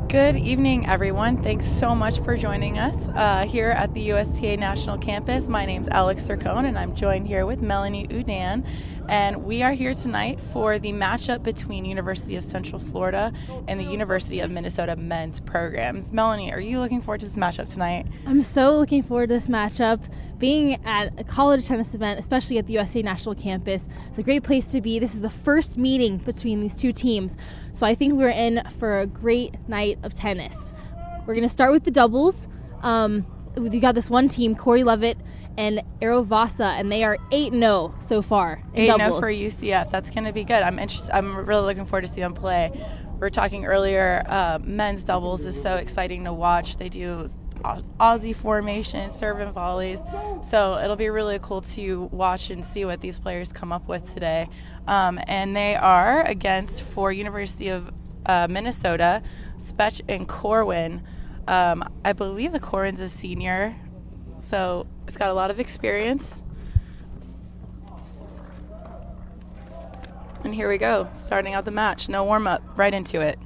Good evening, everyone. Thanks so much for joining us here at the USTA National Campus. My name's Alex Sircone, and I'm joined here with Melanie Udan. And we are here tonight for the matchup between University of Central Florida and the University of Minnesota men's programs. Melanie, are you looking forward to this matchup tonight? I'm so looking forward to this matchup. Being at a college tennis event, especially at the USTA National Campus, it's a great place to be. This is the first meeting between these two teams, so I think we're in for a great night of tennis. We're going to start with the doubles. We got this one team, Corey Levitt and Aero Vasa, and they are 8-0 so far in doubles. 8-0 for UCF. That's going to be good. I'm really looking forward to see them play. We were talking earlier, men's doubles is so exciting to watch. They do Aussie formation, serve and volleys. So it'll be really cool to watch and see what these players come up with today. And they are against, for University of Minnesota, Spech and Corwin. I believe the Corwin's a senior, so it's got a lot of experience. And here we go, starting out the match. No warm-up, right into it.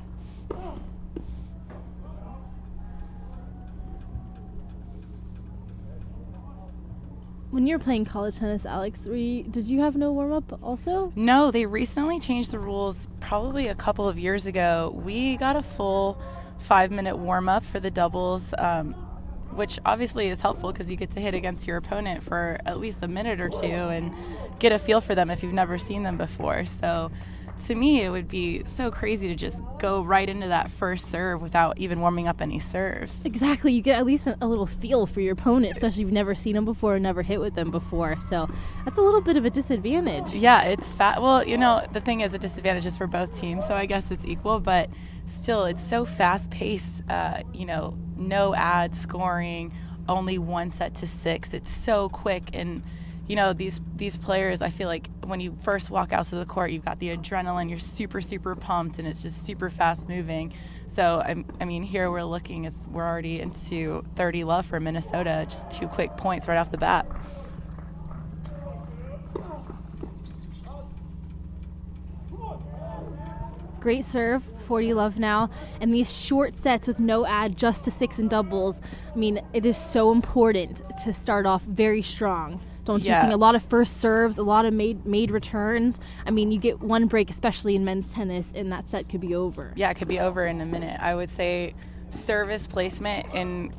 When you were playing college tennis, Alex, did you have no warm-up also? No, they recently changed the rules probably a couple of years ago. We got a full 5-minute warm-up for the doubles, which obviously is helpful because you get to hit against your opponent for at least a minute or two and get a feel for them if you've never seen them before. So to me, it would be so crazy to just go right into that first serve without even warming up any serves. Exactly. You get at least a little feel for your opponent, especially if you've never seen them before or never hit with them before. So that's a little bit of a disadvantage. Yeah, it's well, the thing is, a disadvantage is for both teams, so I guess it's equal, but still, it's so fast-paced, no ad scoring, only 1 set to 6. It's so quick, and these players, I feel like when you first walk out to the court, you've got the adrenaline, you're super, super pumped, and it's just super fast moving. So, here we're already into 30 love for Minnesota, just 2 quick points right off the bat. Great serve, 40 love now, and these short sets with no ad, just to 6 in doubles. It is so important to start off very strong. Don't you think? A lot of first serves, a lot of made returns. You get one break, especially in men's tennis, and that set could be over. Yeah, it could be over in a minute. I would say service placement in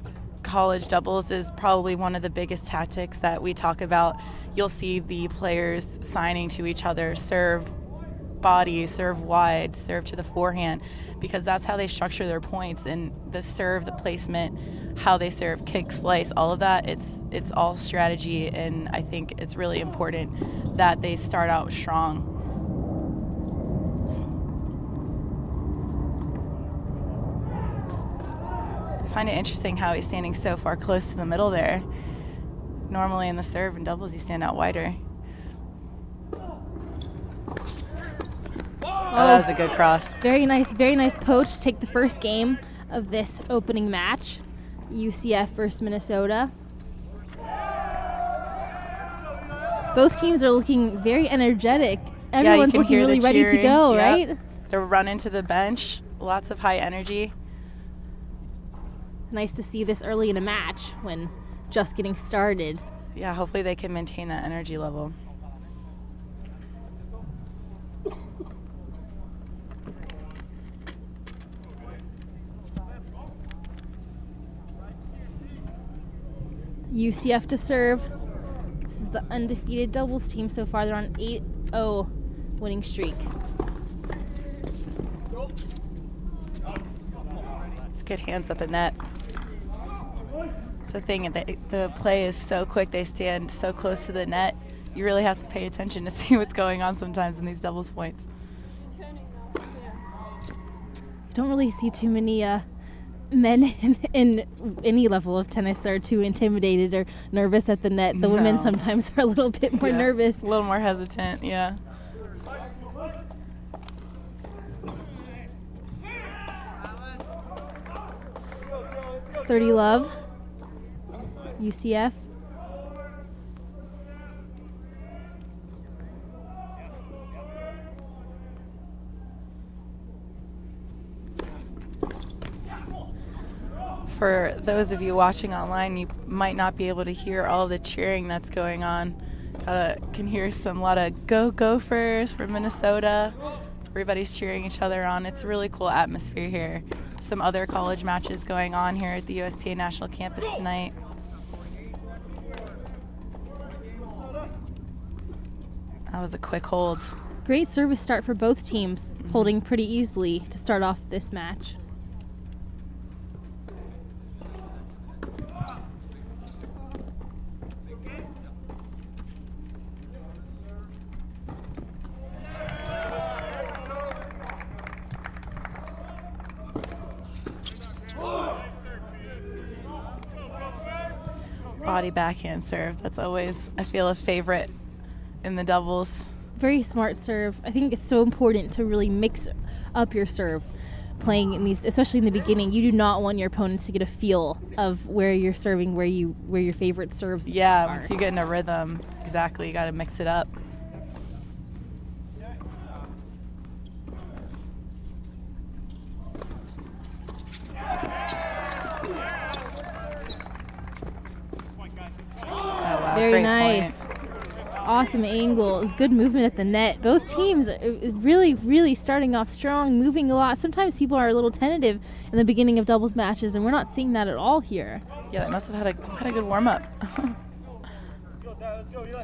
college doubles is probably one of the biggest tactics that we talk about. You'll see the players signing to each other, serve body, serve wide, serve to the forehand, because that's how they structure their points. And the serve, the placement, how they serve, kick, slice, all of that, it's all strategy, and I think it's really important that they start out strong. I find it interesting how he's standing so far close to the middle there. Normally in the serve and doubles you stand out wider. Oh, that was a good cross. Very nice poach. Take the first game of this opening match. UCF versus Minnesota. Both teams are looking very energetic. Everyone's looking really ready to go, right? They're running to the bench. Lots of high energy. Nice to see this early in a match when just getting started. Yeah, hopefully they can maintain that energy level. UCF to serve. This is the undefeated doubles team so far. They're on 8-0 winning streak. It's good hands up in net. It's the thing, the play is so quick. They stand so close to the net. You really have to pay attention to see what's going on sometimes in these doubles points. I don't really see too many men in any level of tennis that are too intimidated or nervous at the net. The women sometimes are a little bit more nervous. A little more hesitant, yeah. .30 love, UCF. For those of you watching online, you might not be able to hear all the cheering that's going on. Can hear a lot of Go Gophers from Minnesota. Everybody's cheering each other on. It's a really cool atmosphere here. Some other college matches going on here at the USTA National Campus tonight. That was a quick hold. Great service start for both teams, holding pretty easily to start off this match. Body backhand serve. That's always, I feel, a favorite in the doubles. Very smart serve. I think it's so important to really mix up your serve playing in these, especially in the beginning. You do not want your opponents to get a feel of where you're serving, where your favorite serves are. Once you get in a rhythm, exactly, you got to mix it up. Very nice. Point. Awesome angles. Good movement at the net. Both teams really, really starting off strong, moving a lot. Sometimes people are a little tentative in the beginning of doubles matches, and we're not seeing that at all here. Yeah, they must have had a good warm-up. Let's go, Eli.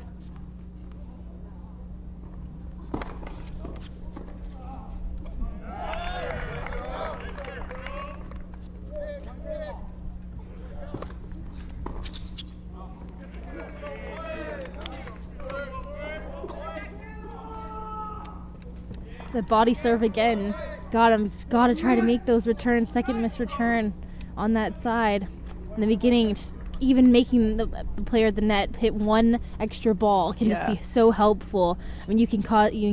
The body serve again. Gotta try to make those returns. Second missed return on that side. In the beginning, just even making the player at the net hit one extra ball can just be so helpful. I mean, you can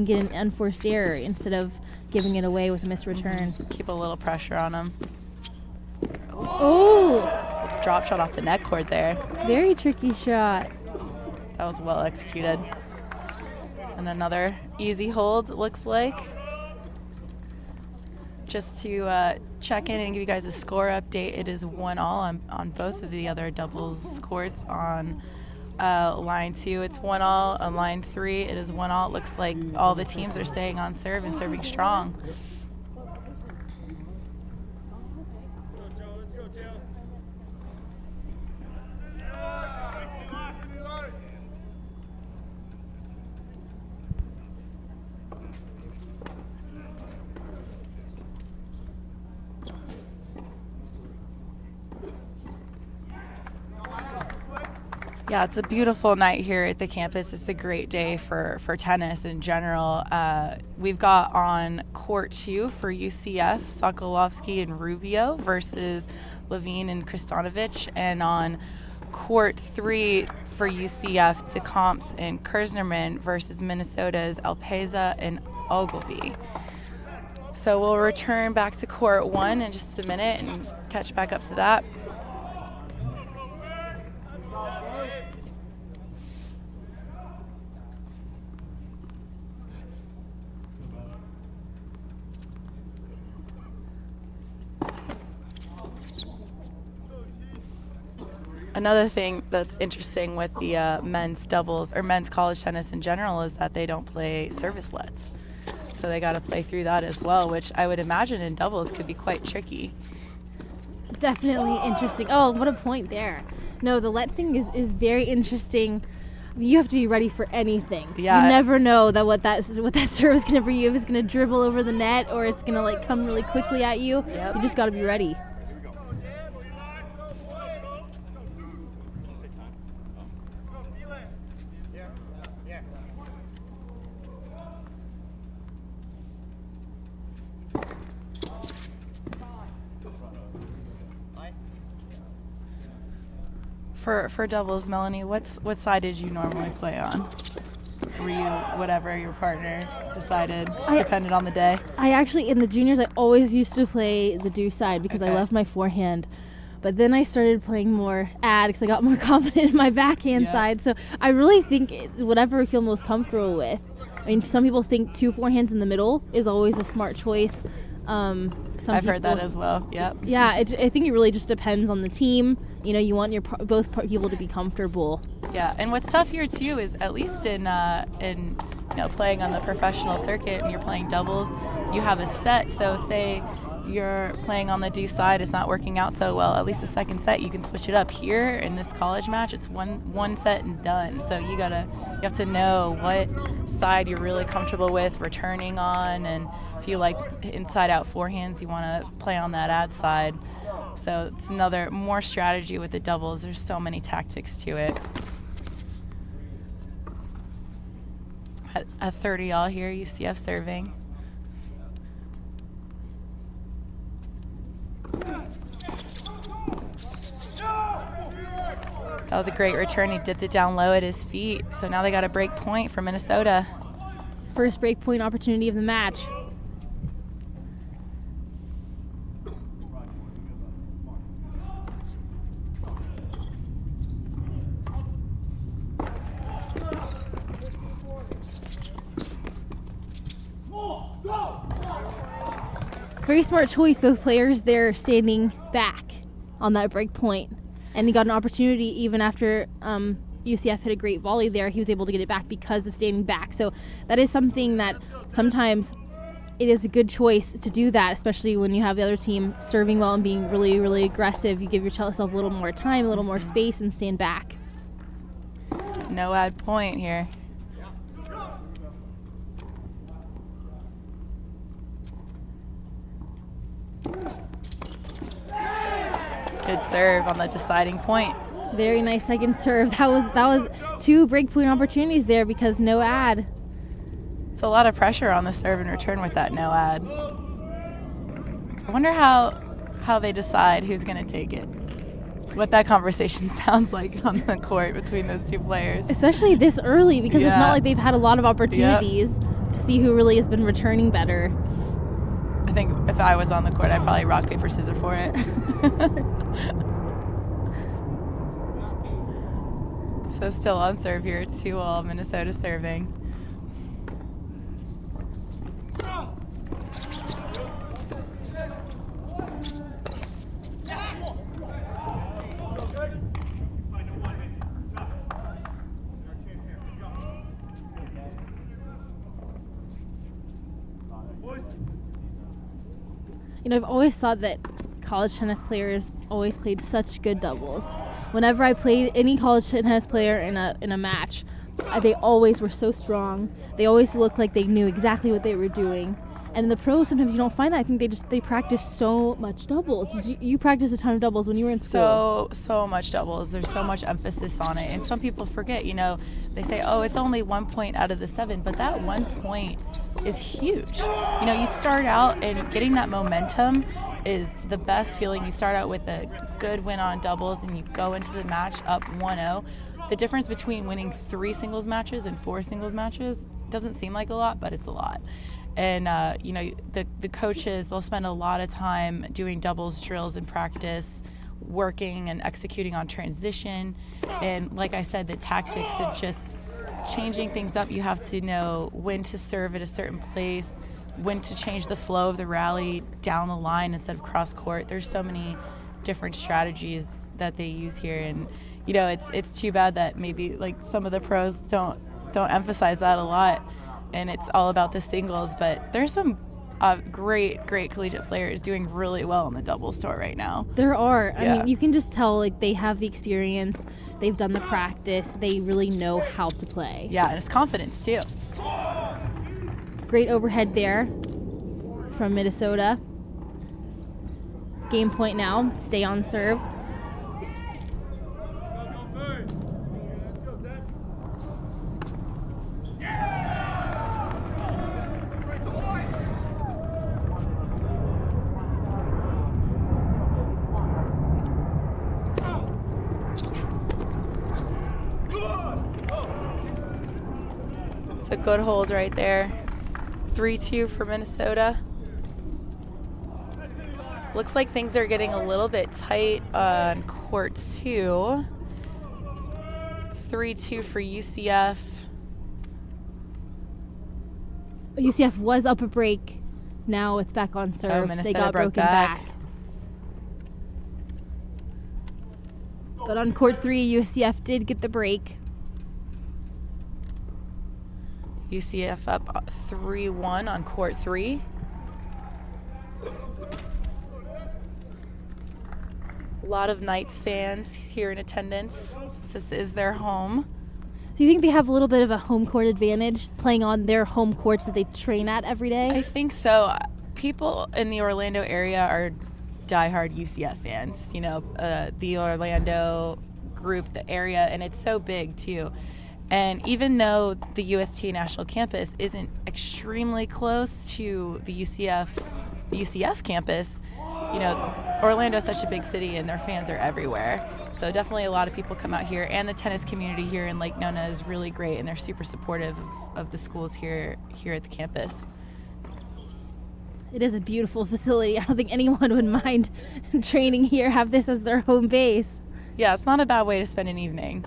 get an unforced error instead of giving it away with a missed return. Keep a little pressure on them. Oh! Drop shot off the net cord there. Very tricky shot. That was well executed. And another easy hold, it looks like. Just to check in and give you guys a score update, it is 1-all on both of the other doubles courts. On line 2, it's 1-all. On line 3, it is 1-all. It looks like all the teams are staying on serve and serving strong. Let's go, Joe. Yeah, it's a beautiful night here at the campus. It's a great day for tennis in general. We've got on court 2 for UCF, Sokolovsky and Rubio versus Levine and Kristanovich. And on court 3 for UCF, Tecomps and Kersnerman versus Minnesota's Alpeza and Ogilvy. So we'll return back to court 1 in just a minute and catch back up to that. Another thing that's interesting with the men's doubles or men's college tennis in general is that they don't play servicelets. So they got to play through that as well, which I would imagine in doubles could be quite tricky. Definitely interesting. Oh, what a point there. No, the let thing is very interesting. You have to be ready for anything. Yeah. You never know that what that serve is going to bring you. If it's going to dribble over the net or it's going to like come really quickly at you. Yep. You just got to be ready. For doubles, Melanie, what side did you normally play on? Were you whatever your partner decided, depended on the day? I actually, in the juniors, I always used to play the do side because I love my forehand. But then I started playing more ad because I got more confident in my backhand side. So I really think whatever I feel most comfortable with. I mean, some people think 2 forehands in the middle is always a smart choice. I've heard that as well. Yep. Yeah, I think it really just depends on the team. You want both people to be comfortable. Yeah, and what's tough here too is at least in playing on the professional circuit and you're playing doubles, you have a set. So say you're playing on the D side, it's not working out so well. At least the second set you can switch it up. Here in this college match, it's one set and done. So you have to know what side you're really comfortable with returning on, and if you like inside out forehands, you want to play on that ad side. So it's another more strategy with the doubles. There's so many tactics to it. At 30 all here, UCF serving. That was a great return. He dipped it down low at his feet. So now they got a break point for Minnesota. First break point opportunity of the match. Very smart choice, both players there standing back on that break point. And he got an opportunity even after UCF hit a great volley there. He was able to get it back because of standing back. So that is something that sometimes it is a good choice to do that, especially when you have the other team serving well and being really, really aggressive. You give yourself a little more time, a little more space, and stand back. No ad point here. Good serve on the deciding point. Very nice second serve. That was two break point opportunities there because no ad. It's a lot of pressure on the serve and return with that no ad. I wonder how they decide who's going to take it. What that conversation sounds like on the court between those two players. Especially this early, because it's not like they've had a lot of opportunities to see who really has been returning better. I think if I was on the court, I'd probably rock, paper, scissors for it. So still on serve here. It's 2-all, Minnesota serving. I've always thought that college tennis players always played such good doubles. Whenever I played any college tennis player in a match, they always were so strong. They always looked like they knew exactly what they were doing. And in the pros, sometimes you don't find that. I think they practice so much doubles. Did you practice a ton of doubles when you were in school? So much doubles. There's so much emphasis on it. And some people forget, they say, oh, it's only 1 point out of the 7, but that 1 point is huge. You start out and getting that momentum is the best feeling. You start out with a good win on doubles and you go into the match up 1-0. The difference between winning 3 singles matches and 4 singles matches doesn't seem like a lot, but it's a lot. And, the coaches, they'll spend a lot of time doing doubles drills in practice, working and executing on transition. And like I said, the tactics of just changing things up. You have to know when to serve at a certain place, when to change the flow of the rally down the line instead of cross court. There's so many different strategies that they use here. And, it's too bad that maybe like some of the pros don't emphasize that a lot. And it's all about the singles, but there's some great collegiate players doing really well on the doubles tour right now. There are. I mean, you can just tell like they have the experience, they've done the practice, they really know how to play. Yeah, and it's confidence too. Great overhead there from Minnesota. Game point now. Stay on serve. It's a good hold right there. 3-2 for Minnesota. Looks like things are getting a little bit tight on court 2. 3-2 for UCF. UCF was up a break Now it's back on serve. Minnesota they got broke broken back. But on court 3, UCF did get the break. UCF up 3-1 on court 3. A lot of Knights fans here in attendance since this is their home. Do you think they have a little bit of a home court advantage playing on their home courts that they train at every day? I think so. People in the Orlando area are diehard UCF fans. You know, the Orlando group, the area, and it's so big too. And even though the USTA National Campus isn't extremely close to the UCF campus, you know, Orlando is such a big city and their fans are everywhere. So definitely a lot of people come out here, and the tennis community here in Lake Nona is really great, and they're super supportive of the schools here at the campus. It is a beautiful facility. I don't think anyone would mind training here, have this as their home base. Yeah, it's not a bad way to spend an evening.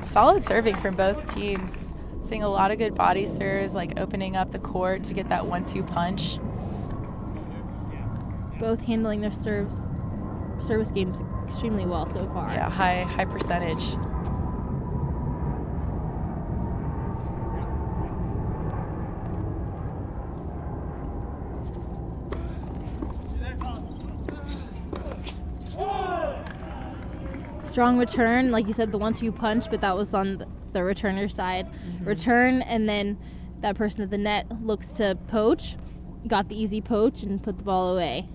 Solid serving from both teams. Seeing a lot of good body serves, like opening up the court to get that 1-2 punch. Both handling their service games extremely well so far. Yeah, high percentage. Strong return, like you said, the 1-2 punch, but that was on the returner side. Mm-hmm. Return, and then that person at the net looks to poach, got the easy poach, and put the ball away.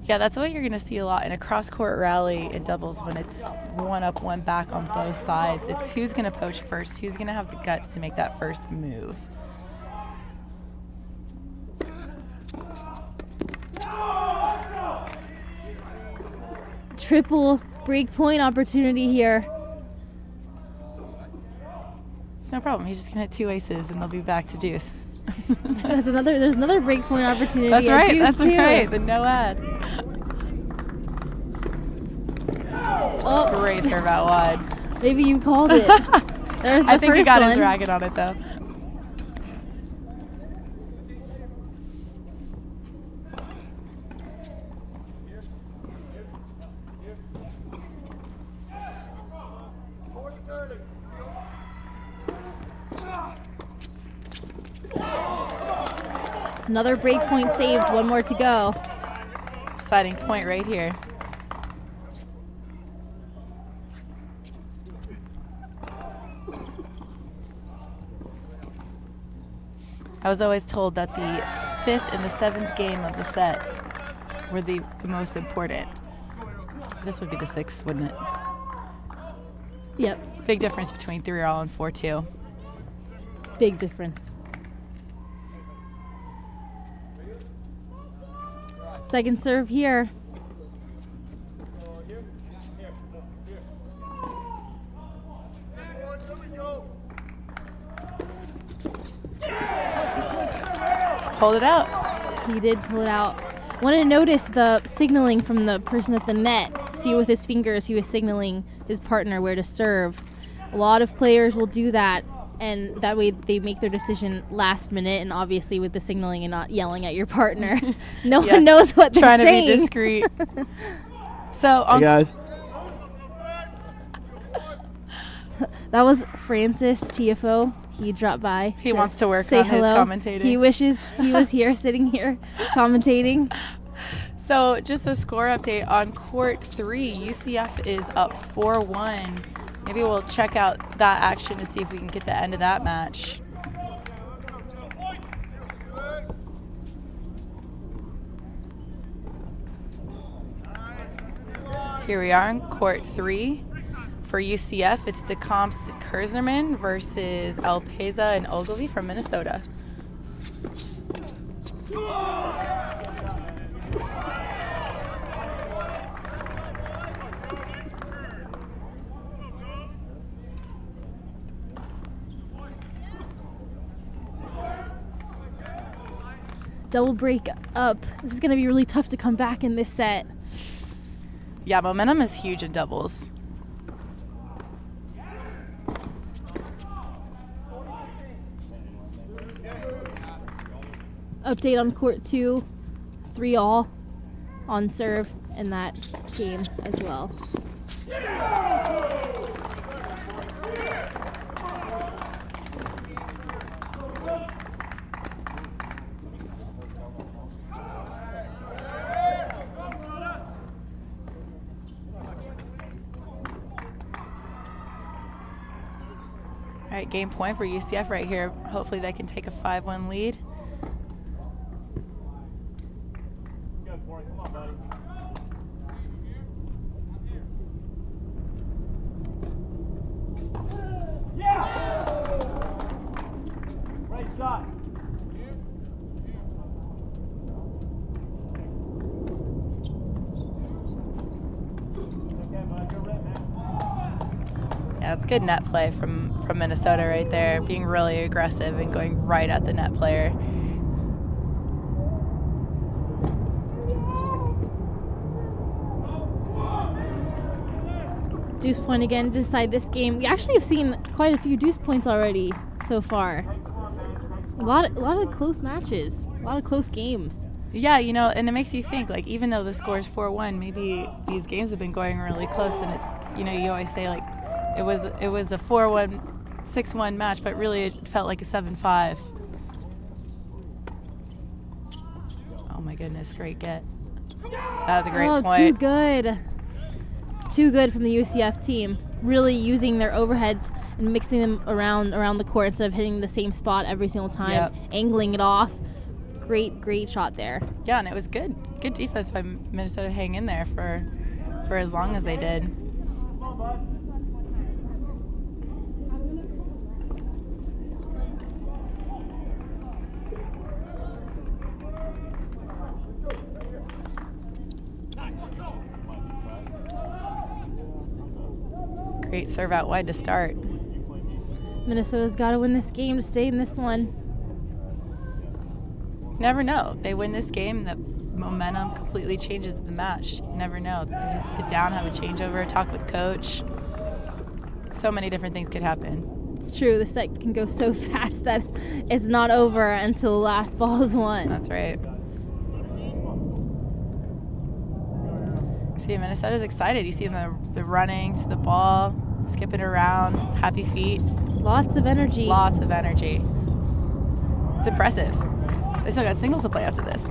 Yeah, that's what you're going to see a lot in a cross-court rally in doubles when it's one up, one back on both sides. It's who's going to poach first, who's going to have the guts to make that first move. Triple break point opportunity here. It's no problem. He's just going to hit 2 aces and they'll be back to deuce. There's another break point opportunity. That's right. That's too. right. The no ad. Oh, great serve out wide. Maybe you called it. There's the I think first he got one. his racket on it though. Another break point saved. One more to go. Exciting point right here. I was always told that the 5th and the 7th game of the set were the most important. This would be the 6th, wouldn't it? Yep. Big difference between 3-all and 4-2. Big difference. Second serve here. Pulled it out. He did pull it out. Wanted to notice the signaling from the person at the net. See, with his fingers, he was signaling his partner where to serve. A lot of players will do that, and that way they make their decision last minute, and obviously with the signaling and not yelling at your partner. No one knows what they're saying. Trying to be discreet. So, hey guys. That was Francis, TFO. He dropped by. He wants to work say on hello. his commentating. He wishes he was here, sitting here, commentating. So just a score update on court 3. UCF is up 4-1. Maybe we'll check out that action to see if we can get the end of that match. Here we are on court 3. For UCF, it's DeComps Kersnerman versus Alpeza and Ogilvy from Minnesota. Double break up. This is going to be really tough to come back in this set. Yeah, momentum is huge in doubles. Update on court 2, 3-all on serve in that game as well. All right, game point for UCF right here. Hopefully they can take a 5-1 lead. Yeah, it's good net play from Minnesota right there, being really aggressive and going right at the net player. Deuce point again to decide this game. We actually have seen quite a few deuce points already so far. A lot of close matches, a lot of close games. Yeah, you know, and it makes you think, like, even though the score is 4-1, maybe these games have been going really close, and it's, you know, you always say, like, it was a 4-1, 6-1 match, but really it felt like a 7-5. Oh my goodness, great get. That was a great point. Too good. Too good from the UCF team. Really using their overheads and mixing them around the court instead of hitting the same spot every single time, Yep. angling it off. Great shot there. Yeah, and it was good defense by Minnesota hang in there for as long as they did. Great serve out wide to start. Minnesota's got to win this game to stay in this one. You never know. They win this game, the momentum completely changes the match. You never know. They sit down, have a changeover, talk with coach. So many different things could happen. It's true. The set can go so fast that it's not over until the last ball is won. That's right. See, Minnesota's excited. You see them the running to the ball, skipping around, happy feet. Lots of energy. Lots of energy. It's impressive. They still got singles to play after this.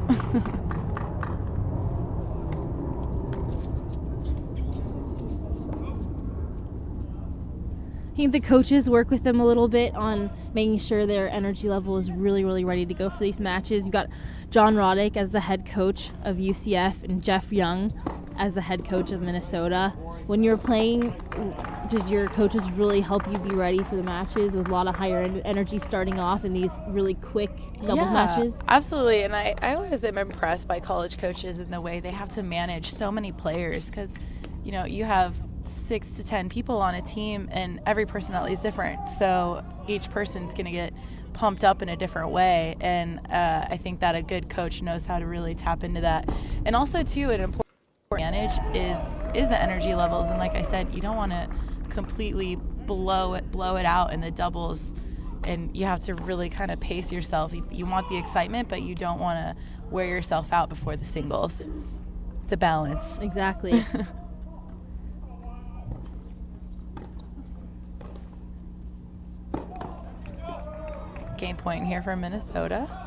I think the coaches work with them a little bit on making sure their energy level is really ready to go for these matches. You've got John Roddick as the head coach of UCF and Jeff Young as the head coach of Minnesota. When you're playing, did your coaches really help you be ready for the matches with a lot of higher energy starting off in these really quick doubles matches? Absolutely. And I always am impressed by college coaches in the way they have to manage so many players because, you know, you have 6 to 10 people on a team and every personality is different. So each person's going to get pumped up in a different way. And I think that a good coach knows how to really tap into that. And also, too, an important manage is the energy levels, and like I said, you don't want to completely blow it out in the doubles, and you have to really kind of pace yourself. You want the excitement, but you don't want to wear yourself out before the singles. It's a balance. Exactly. Game point here for Minnesota.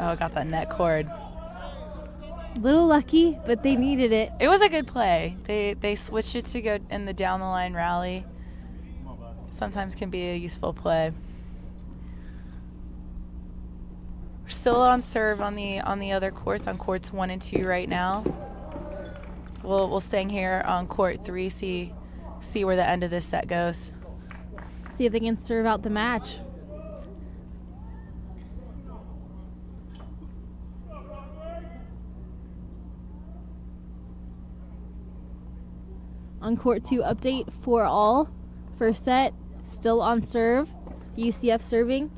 Oh, got that net cord. Little lucky, but they needed it. It was a good play. They switched it to go in the down the line rally. Sometimes can be a useful play. We're still on serve on the other courts, on courts 1 and 2 right now. We'll stay here on court 3, see where the end of this set goes. See if they can serve out the match. On court 2 update 4-all. First set, still on serve. UCF serving.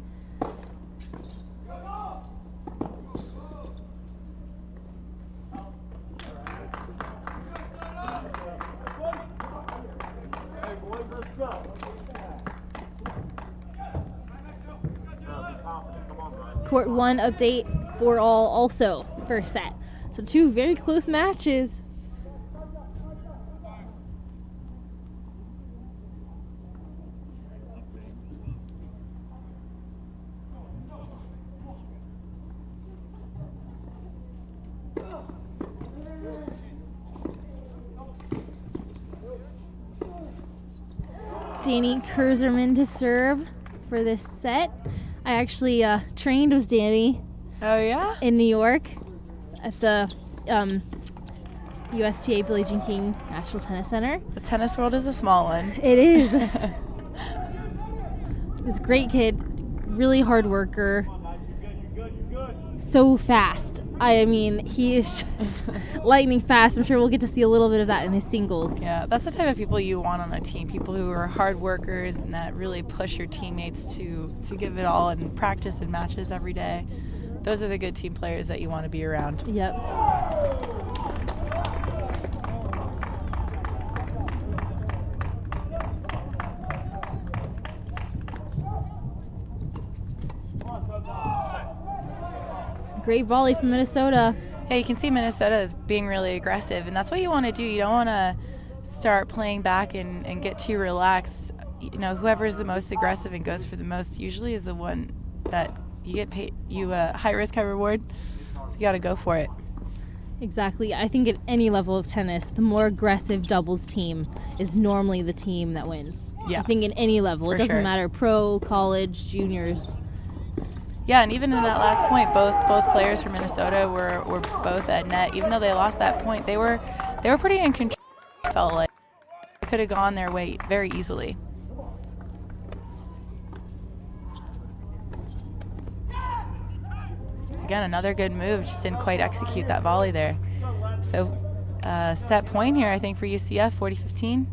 Court 1 update for all also first set. So 2 very close matches. Danny Kurzerman to serve for this set. I actually trained with Danny. Oh, yeah? In New York at the USTA Billie Jean King National Tennis Center. The tennis world is a small one. It is. He's a great kid, really hard worker, so fast. I mean, he is just lightning fast. I'm sure we'll get to see a little bit of that in his singles. Yeah, that's the type of people you want on a team, people who are hard workers and that really push your teammates to give it all in practice and matches every day. Those are the good team players that you want to be around. Yep. Great volley from Minnesota. Yeah, you can see Minnesota is being really aggressive, and that's what you want to do. You don't want to start playing back and get too relaxed. You know, whoever's the most aggressive and goes for the most usually is the one that you get paid. High risk, high reward. You got to go for it. Exactly. I think at any level of tennis, the more aggressive doubles team is normally the team that wins. Yeah. I think in any level. It doesn't sure. matter, pro, college, juniors. Yeah, and even in that last point, both players from Minnesota were both at net. Even though they lost that point, they were pretty in control. Felt like they could have gone their way very easily. Again, another good move. Just didn't quite execute that volley there. So set point here, I think, for UCF, 40-15.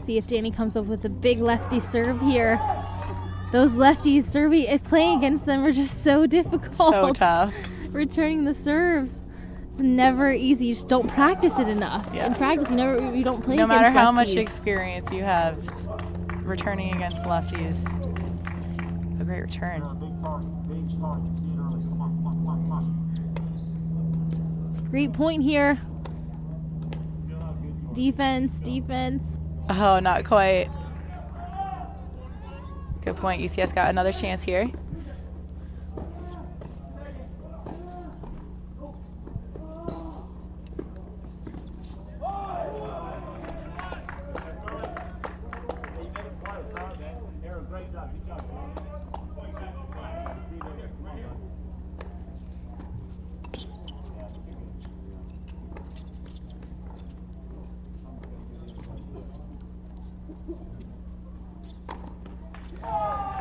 See if Danny comes up with a big lefty serve here. Those lefties serving and playing against them are just so difficult. So tough. Returning the serves. It's never easy. You just don't practice it enough. Yeah. In practice, you don't play no against matter how lefties. much experience you have, returning against lefties. A great return. Great point here. Defense. Oh, not quite. Good point. UCS got another chance here.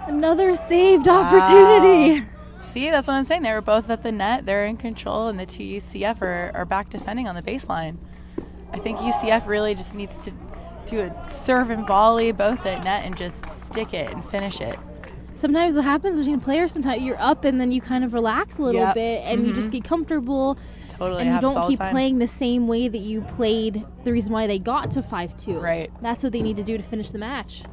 Another saved opportunity. See, that's what I'm saying. They were both at the net. They're in control, and the two UCF are back defending on the baseline. I think UCF really just needs to do a serve and volley both at net and just stick it and finish it. Sometimes what happens between players, sometimes you're up and then you kind of relax a little bit and you just get comfortable. Totally. And you don't keep playing the same way that you played the reason why they got to 5-2. Right. That's what they need to do to finish the match.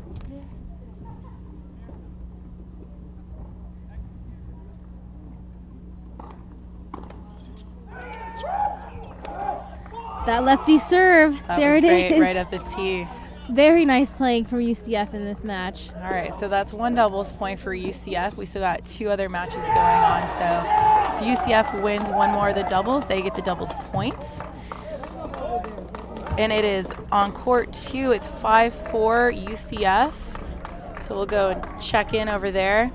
That lefty serve. There it is. Right up the tee. Very nice playing from UCF in this match. All right, so that's one doubles point for UCF. We still got two other matches going on. So if UCF wins one more of the doubles, they get the doubles points. And it is on court 2. It's 5-4 UCF. So we'll go and check in over there.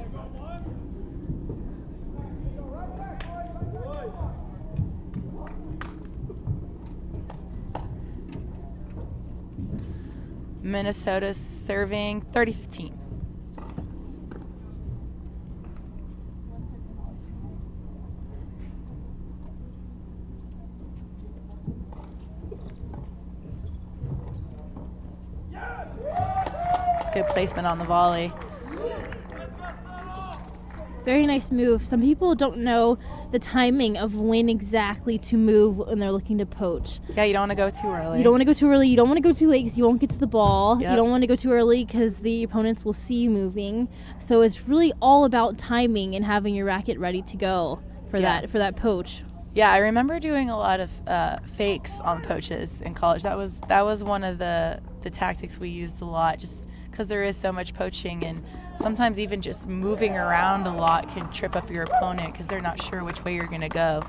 Minnesota's serving 30-15. Good placement on the volley. Very nice move. Some people don't know the timing of when exactly to move when they're looking to poach. Yeah, you don't want to go too early. You don't want to go too early. You don't want to go too late because you won't get to the ball. Yep. You don't want to go too early because the opponents will see you moving. So it's really all about timing and having your racket ready to go for that poach. Yeah, I remember doing a lot of fakes on poaches in college. That was one of the tactics we used a lot, just because there is so much poaching, and sometimes even just moving around a lot can trip up your opponent because they're not sure which way you're going to go.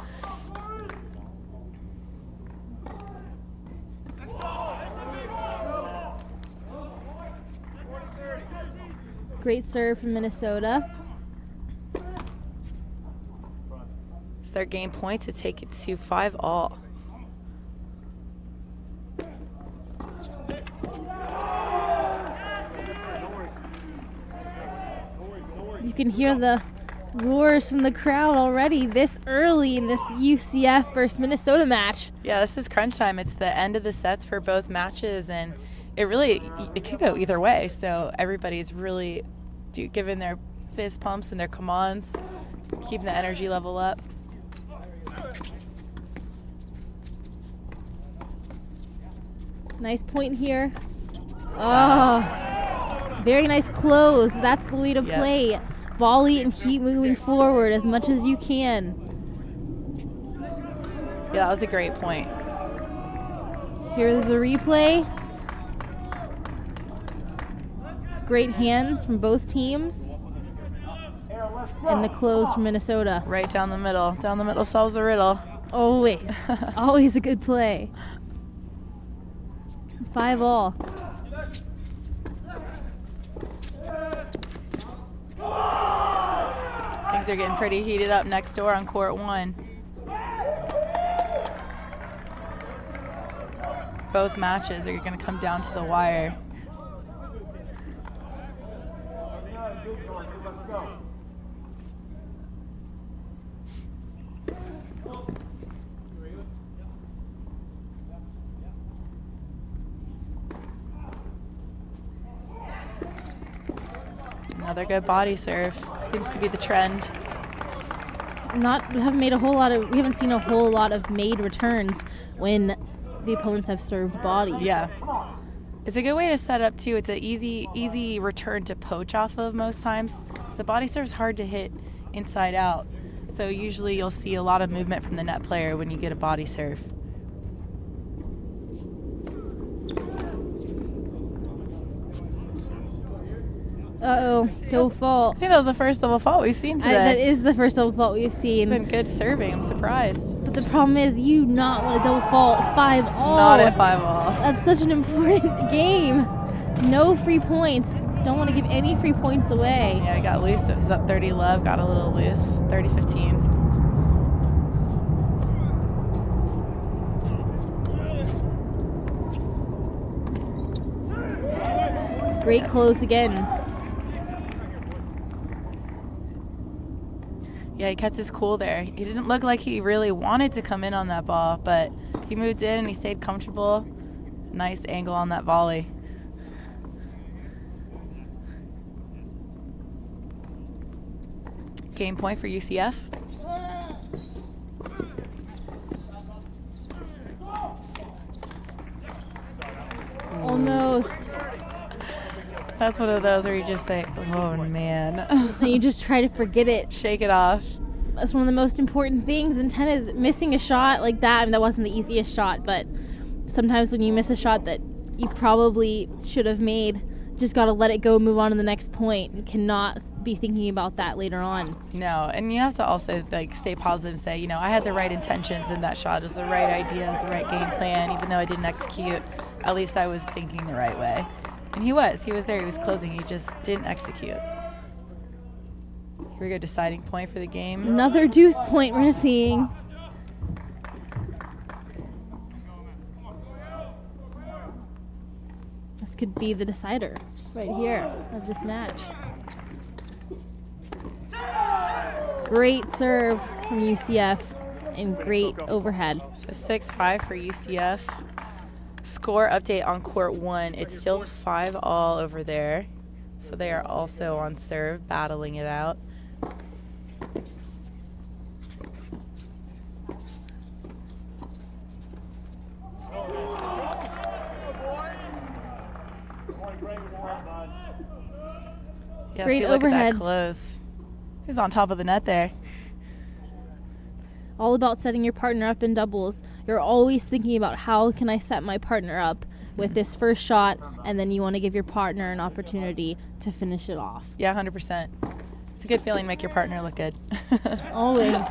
Great serve from Minnesota. It's their game point to take it to 5-all. You can hear the roars from the crowd already this early in this UCF versus Minnesota match. Yeah, this is crunch time. It's the end of the sets for both matches, and it could go either way. So everybody's really giving their fist pumps and their commands, keeping the energy level up. Nice point here. Oh, very nice close. That's the way to play. Volley and keep moving forward as much as you can. Yeah, that was a great point. Here's a replay. Great hands from both teams. And the close from Minnesota. Right down the middle. Down the middle solves the riddle. Always. Always a good play. 5-all. Things are getting pretty heated up next door on court 1. Both matches are going to come down to the wire. Another good body serve. Seems to be the trend. We haven't seen a whole lot of made returns when the opponents have served body. Yeah. It's a good way to set up too. It's an easy return to poach off of most times. So body serve's hard to hit inside out. So usually you'll see a lot of movement from the net player when you get a body serve. Uh-oh, double fault. I think that was the first double fault we've seen today. That is the first double fault we've seen. It's been good serving. I'm surprised. But the problem is you not want a double fault at 5-all. Not at 5-all. That's such an important game. No free points. Don't want to give any free points away. Yeah, I got loose. It was up 30 love. Got a little loose. 30-15. Great close again. Yeah, he kept his cool there. He didn't look like he really wanted to come in on that ball, but he moved in and he stayed comfortable. Nice angle on that volley. Game point for UCF. Almost. That's one of those where you just say, oh man. And you just try to forget it. Shake it off. That's one of the most important things in tennis. Missing a shot like that, I mean, that wasn't the easiest shot, but sometimes when you miss a shot that you probably should have made, just got to let it go, move on to the next point. You cannot be thinking about that later on. No, and you have to also stay positive and say, I had the right intentions in that shot. It was the right idea, it was the right game plan. Even though I didn't execute, at least I was thinking the right way. And he was there, he was closing, he just didn't execute. Here we go, deciding point for the game. Another deuce point we're seeing. This could be the decider right here of this match. Great serve from UCF and great overhead. So 6-5 for UCF. Score update on court 1. It's still 5-all over there. So they are also on serve, battling it out. Yeah, Great see, look overhead. at that close. He's on top of the net there. All about setting your partner up in doubles. You're always thinking about how can I set my partner up with this first shot, and then you want to give your partner an opportunity to finish it off. Yeah, 100%. It's a good feeling to make your partner look good. Always.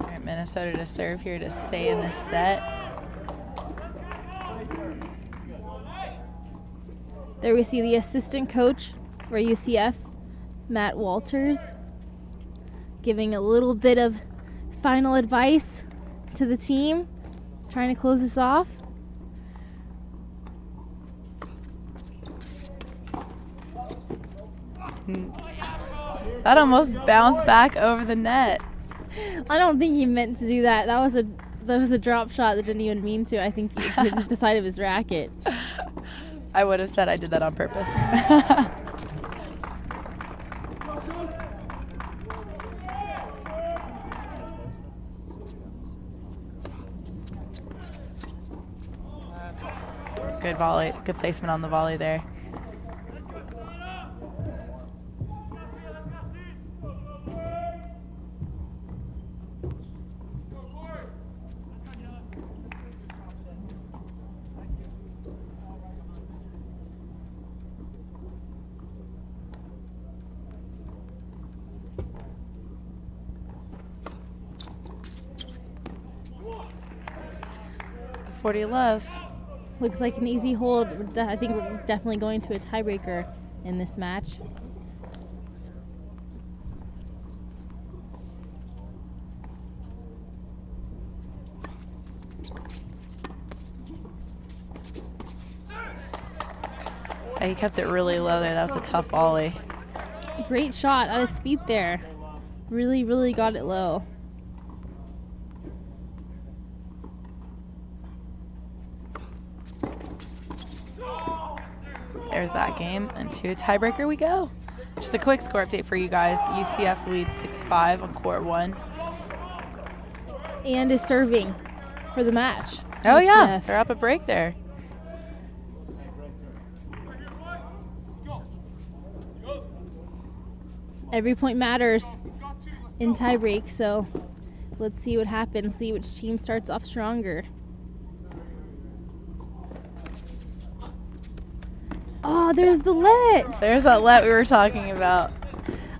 All right, Minnesota to serve here to stay in this set. There we see the assistant coach for UCF, Matt Walters, giving a little bit of final advice to the team, trying to close this off. That almost bounced back over the net. I don't think he meant to do that. That was a drop shot that didn't even mean to. I think he hit the side of his racket. I would have said I did that on purpose. Good volley, good placement on the volley there. A 40 love. Looks like an easy hold. I think we're definitely going to a tiebreaker in this match. Yeah, he kept it really low there. That was a tough volley. Great shot at his feet there. Really, really got it low. There's that game, and to a tiebreaker we go. Just a quick score update for you guys. UCF leads 6-5 on court 1. And is serving for the match. Oh yeah, UCF. they're up a break there. Every point matters in tiebreak, so let's see what happens, see which team starts off stronger. Oh, there's the let. There's that let we were talking about.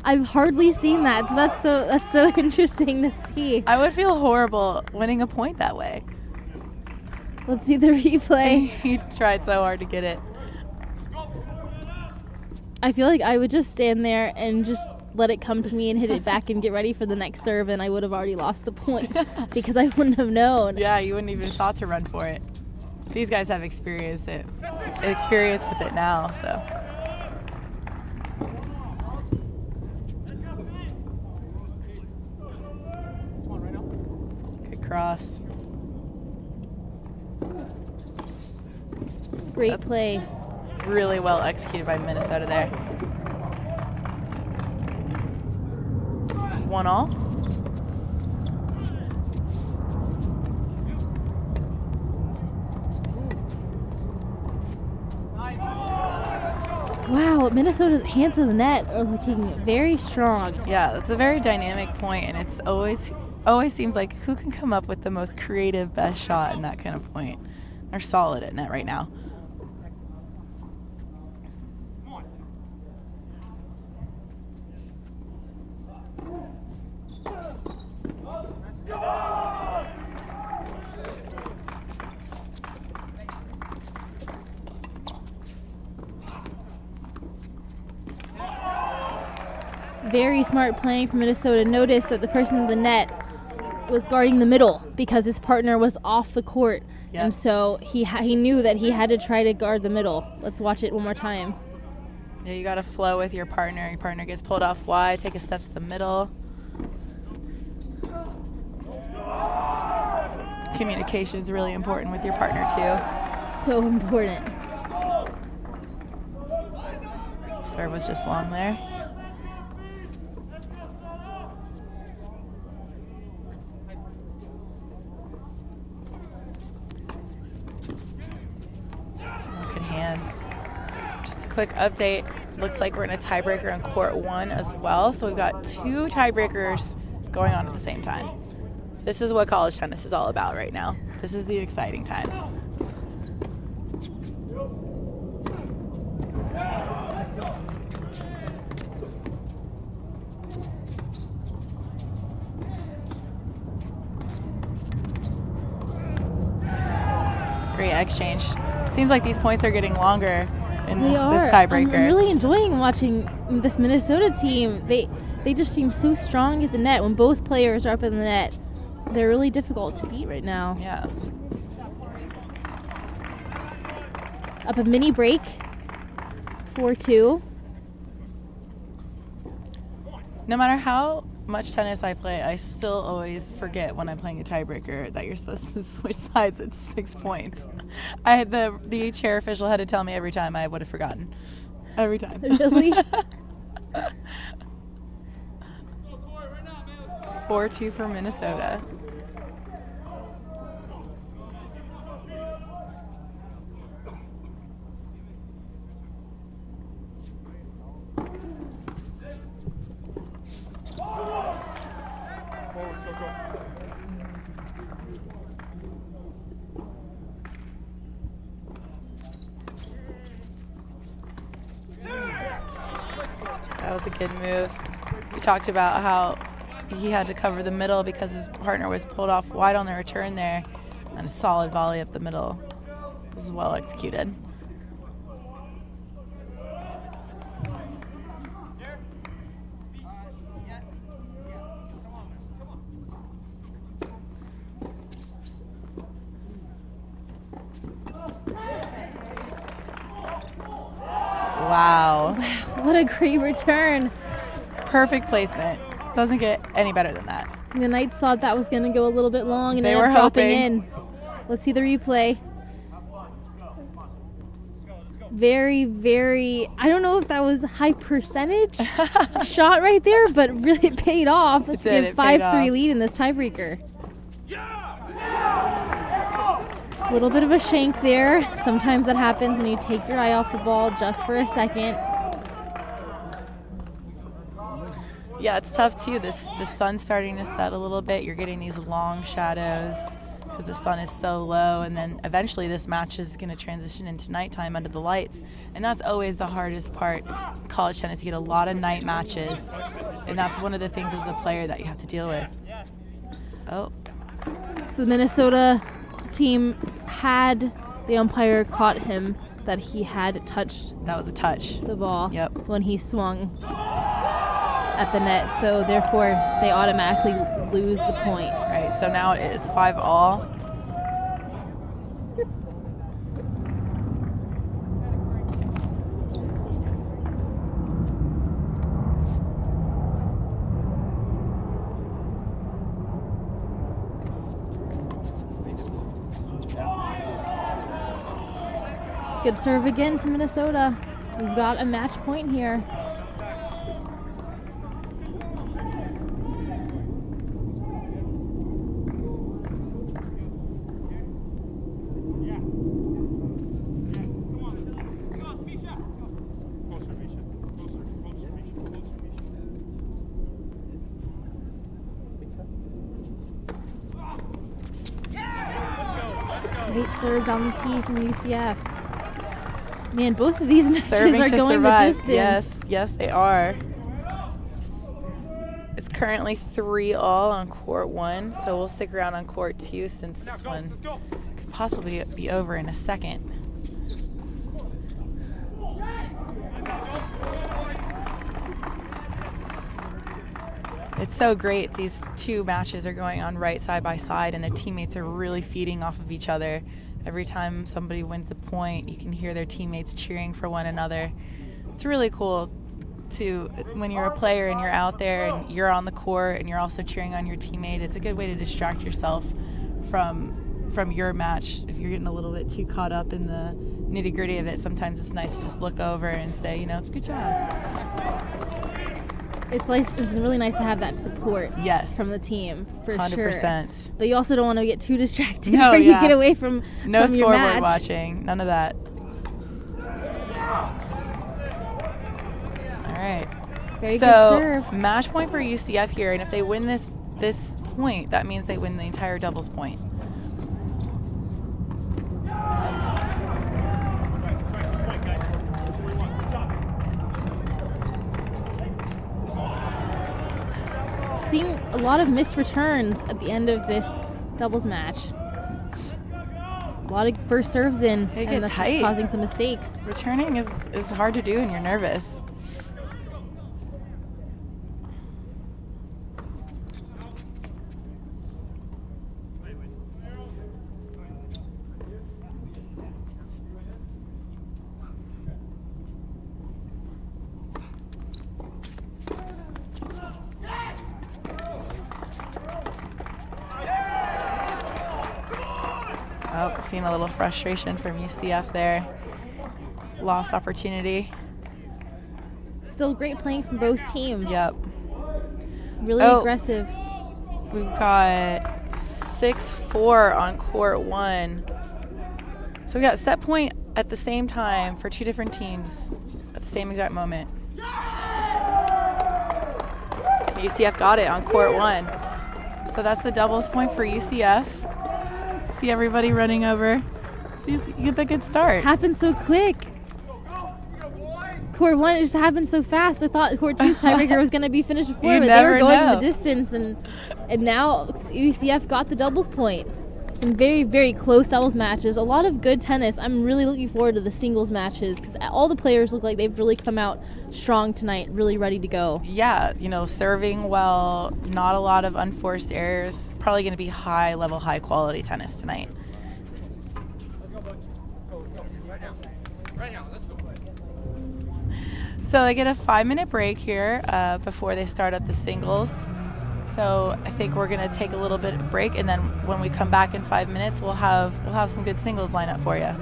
I've hardly seen that, so that's so interesting to see. I would feel horrible winning a point that way. Let's see the replay. He tried so hard to get it. I feel like I would just stand there and just let it come to me and hit it back and get ready for the next serve, and I would have already lost the point because I wouldn't have known. Yeah, you wouldn't even thought to run for it. These guys have experience with it now, so. Good cross. Great play. Really well executed by Minnesota there. It's 1-all. Wow, Minnesota's hands to the net are looking very strong. Yeah, it's a very dynamic point, and it's always seems like who can come up with the most creative, best shot in that kind of point. They're solid at net right now. Very smart playing from Minnesota. Notice that the person in the net was guarding the middle because his partner was off the court Yep. And so he knew that he had to try to guard the middle. Let's watch it one more time. Yeah, you got to flow with your partner. Your partner gets pulled off wide, take a step to the middle. Communication is really important with your partner too. So important. Serve was just long there. Good hands. Just a quick update. Looks like we're in a tiebreaker on court 1 as well. So we've got 2 tiebreakers going on at the same time. This is what college tennis is all about right now. This is the exciting time. Great exchange. Seems like these points are getting longer in this tiebreaker. I'm really enjoying watching this Minnesota team. They just seem so strong at the net. When both players are up in the net, they're really difficult to beat right now. Yeah. Up a mini break, 4-2. No matter how much tennis I play, I still always forget when I'm playing a tiebreaker that you're supposed to switch sides at 6 points. The chair official had to tell me every time. I would have forgotten. Every time. Really? 4-2 for Minnesota. That was a good move. We talked about how he had to cover the middle because his partner was pulled off wide on the return there, and a solid volley up the middle. This is well executed. Wow. What a great return. Perfect placement. Doesn't get any better than that. The Knights thought that was going to go a little bit long and they ended were up dropping hoping. in. Let's see the replay. Very, very, I don't know if that was high percentage shot right there, but really paid off. Let's did, give it paid 5-3 off. lead in this tiebreaker. A little bit of a shank there. Sometimes that happens when you take your eye off the ball just for a second. Yeah, it's tough too. The sun's starting to set a little bit. You're getting these long shadows because the sun is so low, and then eventually this match is going to transition into nighttime under the lights, and that's always the hardest part. College tennis, you get a lot of night matches, and that's one of the things as a player that you have to deal with. Oh, So the Minnesota team had the umpire caught him that he had touched that was a touch. the ball Yep. when he swung at the net, so therefore they automatically lose the point. Right, so now it is 5-all. Good serve again from Minnesota. We've got a match point here. Great serves on the tee from UCF. Man, both of these matches Serving are to going survive. the distance. Yes, they are. It's currently 3-all on court 1, so we'll stick around on court 2 since this one could possibly be over in a second. It's so great. These two matches are going on right side by side, and their teammates are really feeding off of each other. Every time somebody wins a point, you can hear their teammates cheering for one another. It's really cool when you're a player and you're out there and you're on the court and you're also cheering on your teammate. It's a good way to distract yourself from your match. If you're getting a little bit too caught up in the nitty-gritty of it, sometimes it's nice to just look over and say, good job. It's really nice to have that support from the team, for 100%. Sure. But you also don't want to get too distracted where you get away from no from your scoreboard match. Watching. None of that. All right. Very good serve. Match point for UCF here, and if they win this point, that means they win the entire doubles point. Seeing a lot of missed returns at the end of this doubles match. A lot of first serves in, and that's causing some mistakes. Returning is hard to do when you're nervous. Oh, seeing a little frustration from UCF there. Lost opportunity. Still great playing from both teams. Yep. Really aggressive. We've got 6-4 on court 1. So we got set point at the same time for two different teams at the same exact moment. UCF got it on court 1. So that's the doubles point for UCF. See everybody running over. See if you get the good start. Happened so quick. Court 1, it just happened so fast. I thought court 2's tiebreaker was going to be finished before, but they were going the distance, and now UCF got the doubles point. Some very, very close doubles matches. A lot of good tennis. I'm really looking forward to the singles matches because all the players look like they've really come out strong tonight, really ready to go. Yeah, serving well, not a lot of unforced errors. It's probably going to be high level, high quality tennis tonight. So they get a 5-minute break here before they start up the singles. So I think we're going to take a little bit of break, and then when we come back in 5 minutes, we'll have some good singles lined up for you.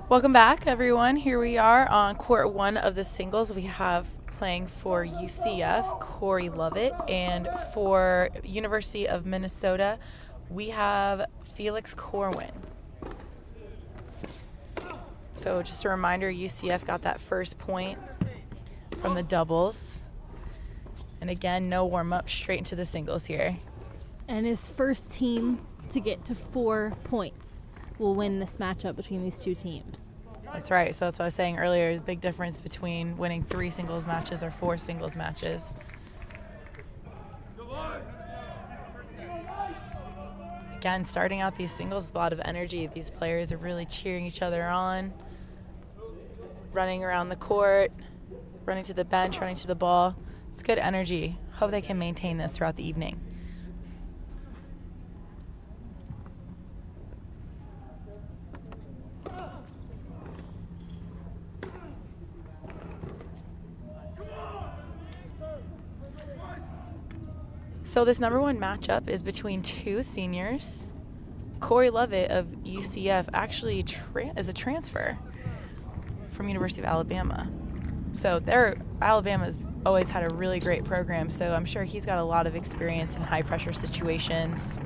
Welcome back, everyone. Here we are on court one of the singles. We have playing for UCF, Corey Lovett, and for University of Minnesota, we have Felix Corwin. So just a reminder, UCF got that first point from the doubles. And again, no warm-up, straight into the singles here. And his first team to get to 4 points will win this matchup between these two teams. That's right. So that's what I was saying earlier, the big difference between winning 3 singles matches or 4 singles matches. Again, starting out these singles with a lot of energy. These players are really cheering each other on, running around the court, running to the bench, running to the ball. It's good energy. Hope they can maintain this throughout the evening. So this number 1 matchup is between 2 seniors. Corey Lovett of UCF actually is a transfer from University of Alabama. So Alabama's always had a really great program, so I'm sure he's got a lot of experience in high-pressure situations.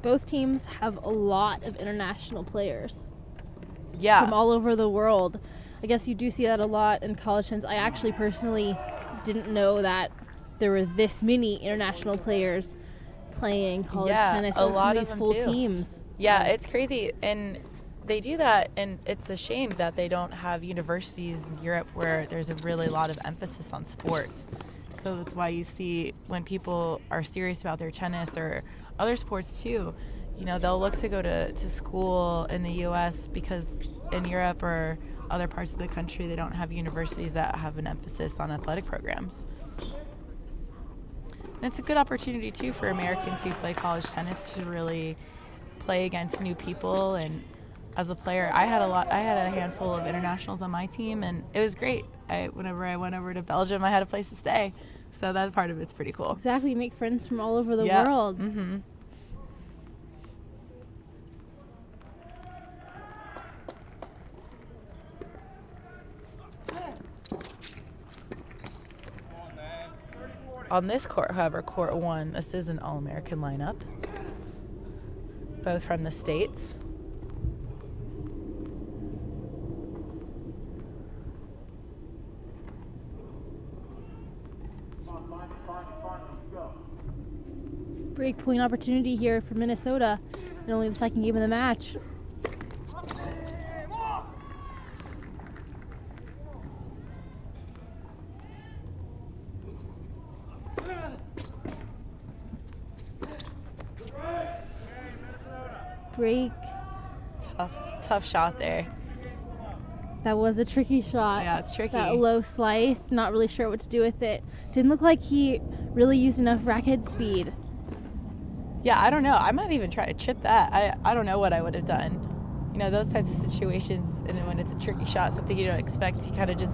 Both teams have a lot of international players. Yeah. From all over the world. I guess you do see that a lot in college tennis. I actually personally didn't know that there were this many international players playing college tennis. A lot of these them full too. teams. Yeah, it's crazy. And they do that, and it's a shame that they don't have universities in Europe where there's a really lot of emphasis on sports. So that's why you see when people are serious about their tennis or other sports too, you know, they'll look to go to school in the U.S. because in Europe or other parts of the country they don't have universities that have an emphasis on athletic programs. And it's a good opportunity too for Americans who play college tennis to really play against new people. And as a player, I had a handful of internationals on my team, and it was great. Whenever I went over to Belgium, I had a place to stay. So that part of it's pretty cool. Exactly, make friends from all over the world. Mm-hmm. On this court, however, court 1, this is an All-American lineup, both from the States. Break point opportunity here for Minnesota in only the second game of the match. Break. Tough shot there. That was a tricky shot. Yeah, it's tricky. That low slice, not really sure what to do with it. Didn't look like he really used enough racket speed. Yeah, I don't know. I might even try to chip that. I don't know what I would have done. You know, those types of situations, and when it's a tricky shot, something you don't expect, you kind of just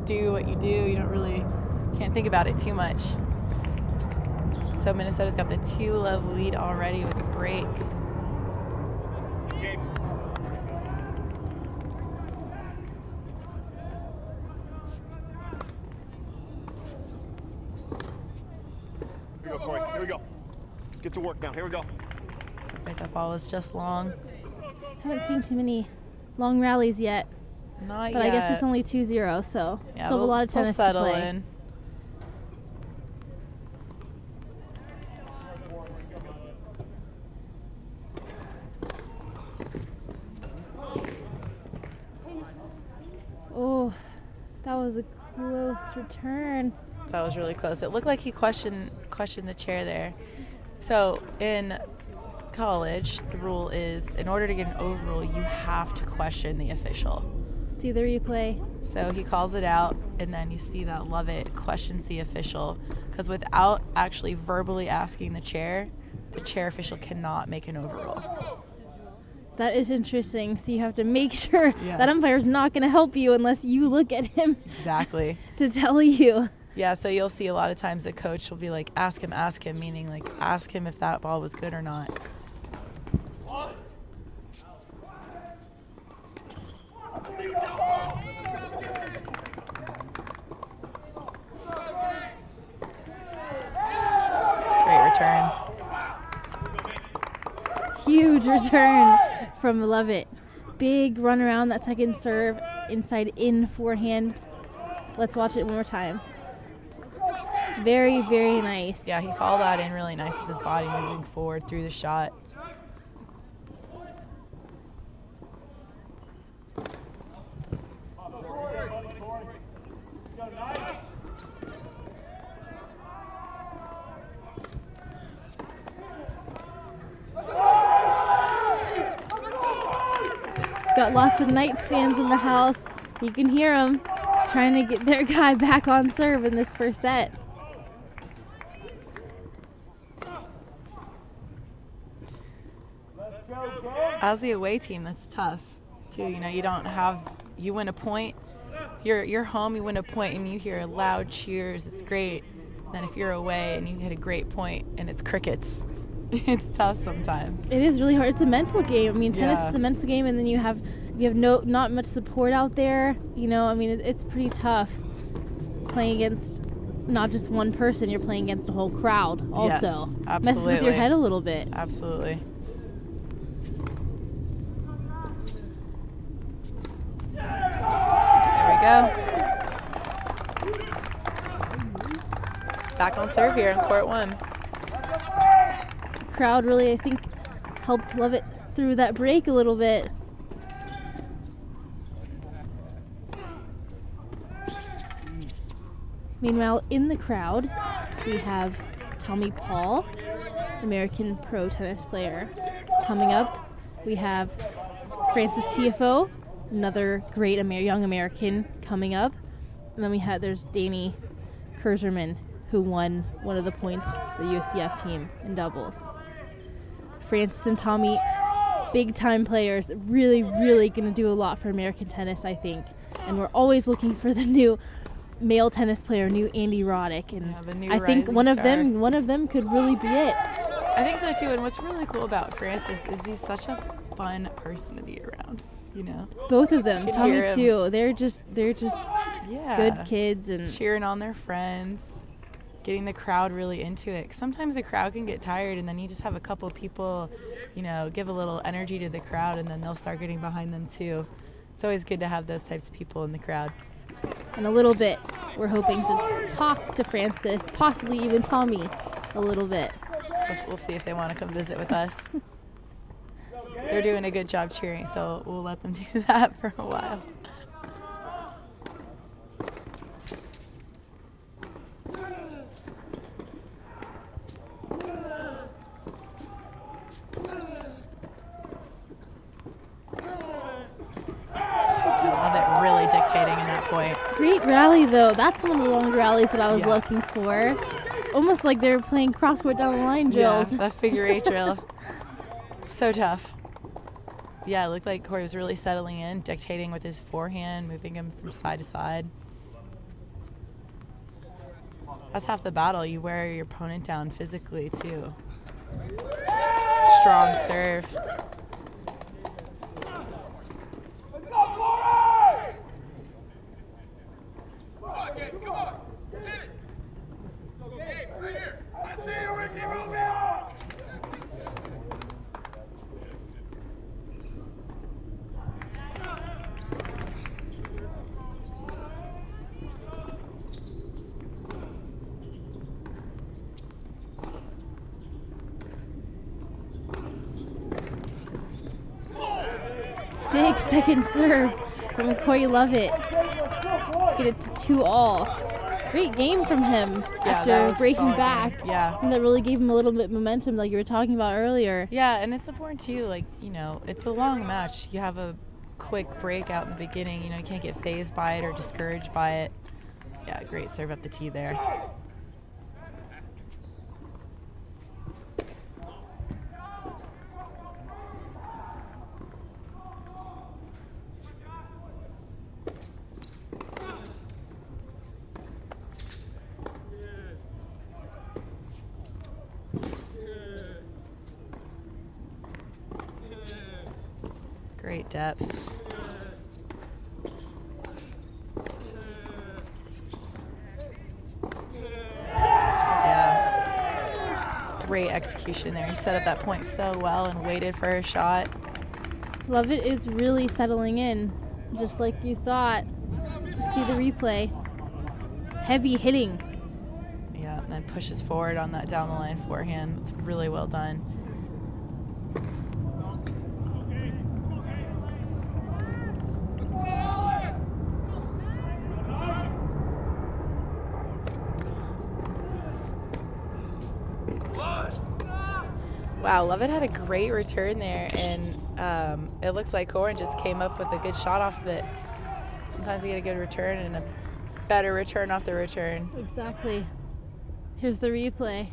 do what you do. You can't think about it too much. So Minnesota's got the 2-love lead already with a break. Here we go, Corey. Here we go. Let's get to work now. Here we go. Right, that ball was just long. Haven't seen too many long rallies yet. Not but yet. I guess it's only 2-0, so yeah, still a lot of tennis we'll settle to play. In. Oh, that was a close return. That was really close. It looked like he questioned the chair there. So in college, the rule is in order to get an overrule, you have to question the official. It's see the replay. So he calls it out, and then you see that Lovett questions the official, because without actually verbally asking the chair official cannot make an overrule. That is interesting. So you have to make sure that umpire's not going to help you unless you look at him. Exactly. To tell you. Yeah, so you'll see a lot of times the coach will be like, ask him, meaning like ask him if that ball was good or not. Great return. Huge return from Lovett. Big run around that second serve, inside in forehand. Let's watch it one more time. Very, very nice. Yeah, he followed that in really nice with his body moving forward through the shot. Got lots of Knights fans in the house. You can hear them trying to get their guy back on serve in this first set. As the away team, that's tough too. You know, you win a point, you're home, you win a point, and you hear loud cheers. It's great. Then if you're away and you hit a great point and it's crickets, it's tough sometimes. It is really hard. It's a mental game. I mean, tennis is a mental game, and then you have not much support out there. You know, I mean, it's pretty tough playing against not just one person. You're playing against a whole crowd. Also, yes, absolutely. Messes with your head a little bit. Absolutely. There we go. Back on serve here in court 1. Crowd really, I think, helped Lovett through that break a little bit. Meanwhile, in the crowd, we have Tommy Paul, American pro tennis player. Coming up, we have Francis Tiafoe, another great young American coming up. And then there's Danny Kerzerman, who won one of the points for the UCF team in doubles. Francis and Tommy, big-time players, really, really going to do a lot for American tennis, I think. And we're always looking for the new male tennis player, new Andy Roddick, and I think one of them could really be it. I think so too. And what's really cool about Francis is he's such a fun person to be around. You know, both of them, Tommy too. They're just good kids and cheering on their friends, getting the crowd really into it. Sometimes the crowd can get tired, and then you just have a couple people, you know, give a little energy to the crowd, and then they'll start getting behind them too. It's always good to have those types of people in the crowd. In a little bit, we're hoping to talk to Francis, possibly even Tommy, a little bit. We'll see if they want to come visit with us. They're doing a good job cheering, so we'll let them do that for a while. Great rally, though. That's one of the long rallies that I was looking for. Almost like they were playing crossword down the line drills. Yeah, that figure 8 drill. So tough. Yeah, it looked like Corey was really settling in, dictating with his forehand, moving him from side to side. That's half the battle. You wear your opponent down physically, too. Strong serve. Big second serve from Corey Lovett to get it to 2-all. Great game from him after breaking back. Game. Yeah. And that really gave him a little bit of momentum like you were talking about earlier. Yeah, and it's important too, like, you know, it's a long match. You have a quick break out in the beginning. You know, you can't get phased by it or discouraged by it. Yeah, great serve up the tee there. Great depth. Yeah. Great execution there. He set up that point so well and waited for her shot. Lovett is really settling in, just like you thought. See the replay. Heavy hitting. Yeah, and then pushes forward on that down the line forehand. It's really well done. Wow, Lovett had a great return there, and it looks like Corin just came up with a good shot off of it. Sometimes you get a good return and a better return off the return. Exactly. Here's the replay.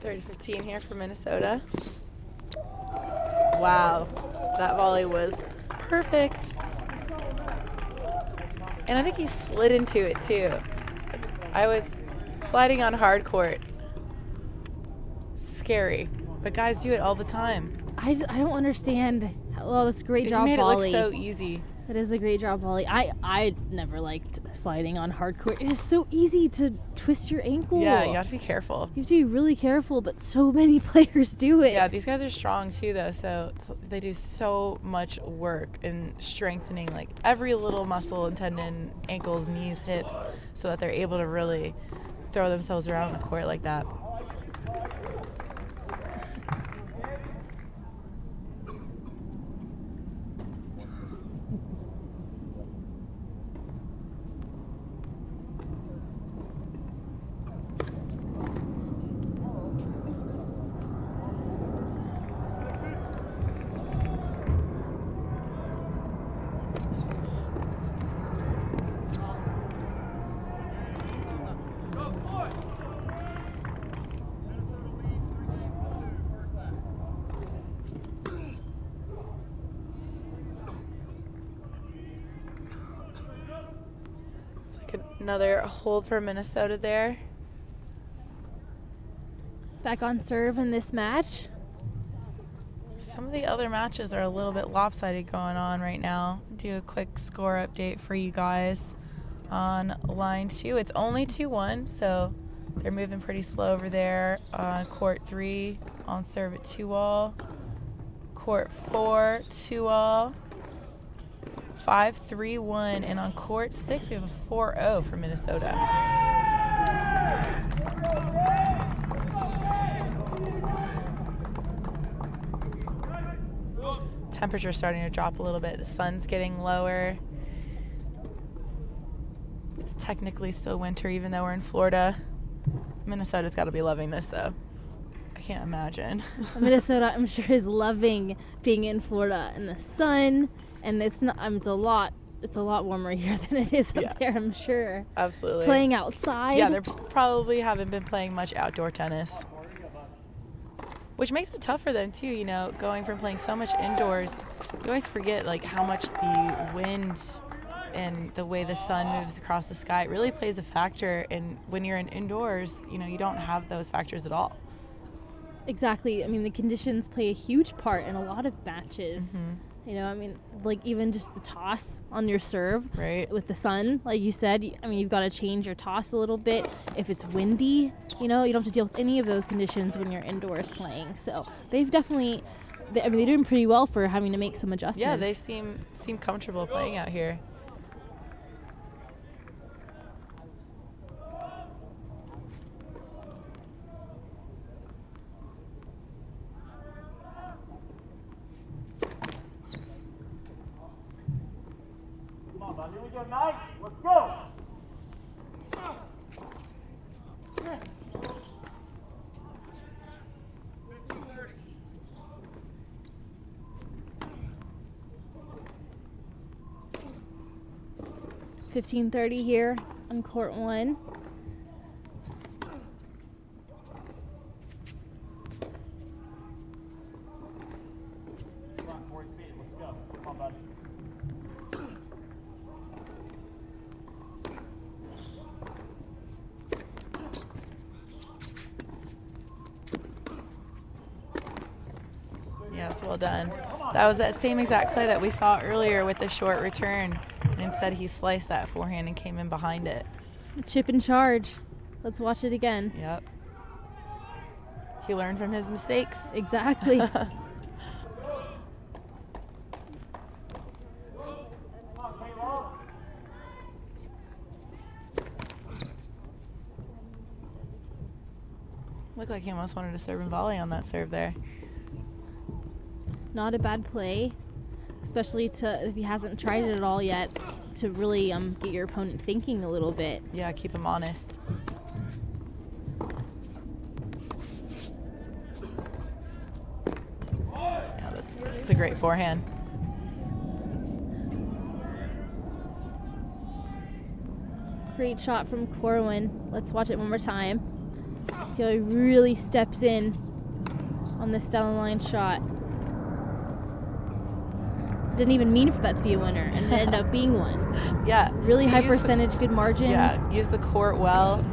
Third 15 here for Minnesota. Wow, that volley was perfect. And I think he slid into it too. I was sliding on hard court. Scary, but guys do it all the time. I don't understand. Well, that's a great drop He made volley. it look so easy. That is a great drop volley. I never liked sliding on hard court. It's just so easy to twist your ankle. Yeah, you have to be careful. You have to be really careful, but so many players do it. Yeah, these guys are strong too, though, so they do so much work in strengthening like every little muscle and tendon, ankles, knees, hips, so that they're able to really throw themselves around the court like that. Another hold for Minnesota there. Back on serve in this match. Some of the other matches are a little bit lopsided going on right now. Do a quick score update for you guys on line 2. It's only 2-1, so they're moving pretty slow over there. On court 3, on serve at 2-all. Court 4, 2-all. 5-3-1, and on court 6 we have a 4-0 for Minnesota. Temperature's starting to drop a little bit. The sun's getting lower. It's technically still winter even though we're in Florida. Minnesota's got to be loving this though. I can't imagine. Minnesota, I'm sure, is loving being in Florida in the sun. And it's not. It's a lot warmer here than it is up there, I'm sure. Absolutely. Playing outside. Yeah, they probably haven't been playing much outdoor tennis, which makes it tough for them too. You know, going from playing so much indoors, you always forget like how much the wind and the way the sun moves across the sky really plays a factor. And when you're in indoors, you know, you don't have those factors at all. Exactly. I mean, the conditions play a huge part in a lot of matches. Mm-hmm. You know, I mean, like even just the toss on your serve Right. with the sun, like you said, I mean, you've got to change your toss a little bit. If it's windy, you know, you don't have to deal with any of those conditions when you're indoors playing. So they've definitely, I mean, they're doing pretty well for having to make some adjustments. Yeah, they seem comfortable playing out here. Come on, buddy. Here we go. Nice. Let's go. 15:30 here on court 1. Come on, 40 feet. Let's go. Come on, buddy. Yeah, it's well done. That was that same exact play that we saw earlier with the short return. And instead he sliced that forehand and came in behind it. Chip and charge. Let's watch it again. Yep. He learned from his mistakes. Exactly. Looked like he almost wanted to serve and volley on that serve there. Not a bad play, especially if he hasn't tried it at all yet, to really get your opponent thinking a little bit. Yeah, keep him honest. Yeah, that's a great forehand. Great shot from Corwin. Let's watch it one more time. See how he really steps in on this down the line shot. Didn't even mean for that to be a winner, and it ended up being one. Yeah. Really he high used percentage, good margins. Yeah, use the court well.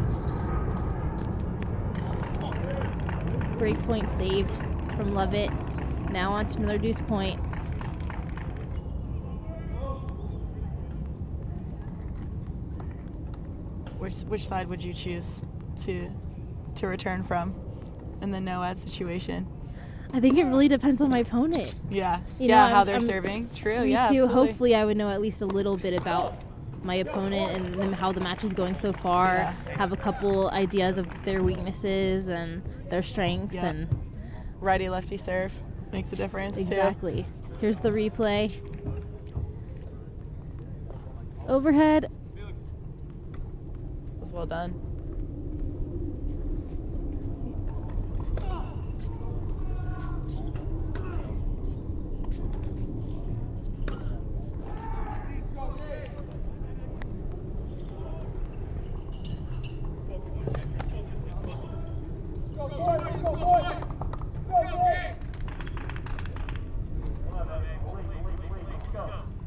Great point saved from Lovett. Now on to another deuce point. Which side would you choose to return from in the no-ad situation? I think it really depends on my opponent. Yeah. You know, yeah, how they're I'm serving. True, Me yeah, too. absolutely. Hopefully I would know at least a little bit about my opponent and then how the match is going so far. Yeah. Have a couple ideas of their weaknesses and their strengths. Yeah. And Righty-lefty serve makes a difference, exactly. Here's the replay. Overhead. too. That's well done.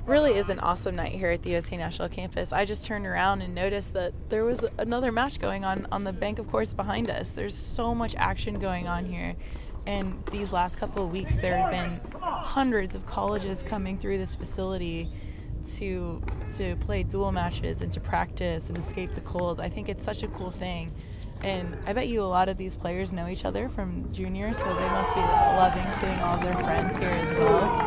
Really is an awesome night here at the USTA National Campus. I just turned around and noticed that there was another match going on the bank of courts behind us. There's so much action going on here. And these last couple of weeks, there have been hundreds of colleges coming through this facility to play dual matches and to practice and escape the cold. I think it's such a cool thing. And I bet you a lot of these players know each other from junior, so they must be loving seeing all of their friends here as well.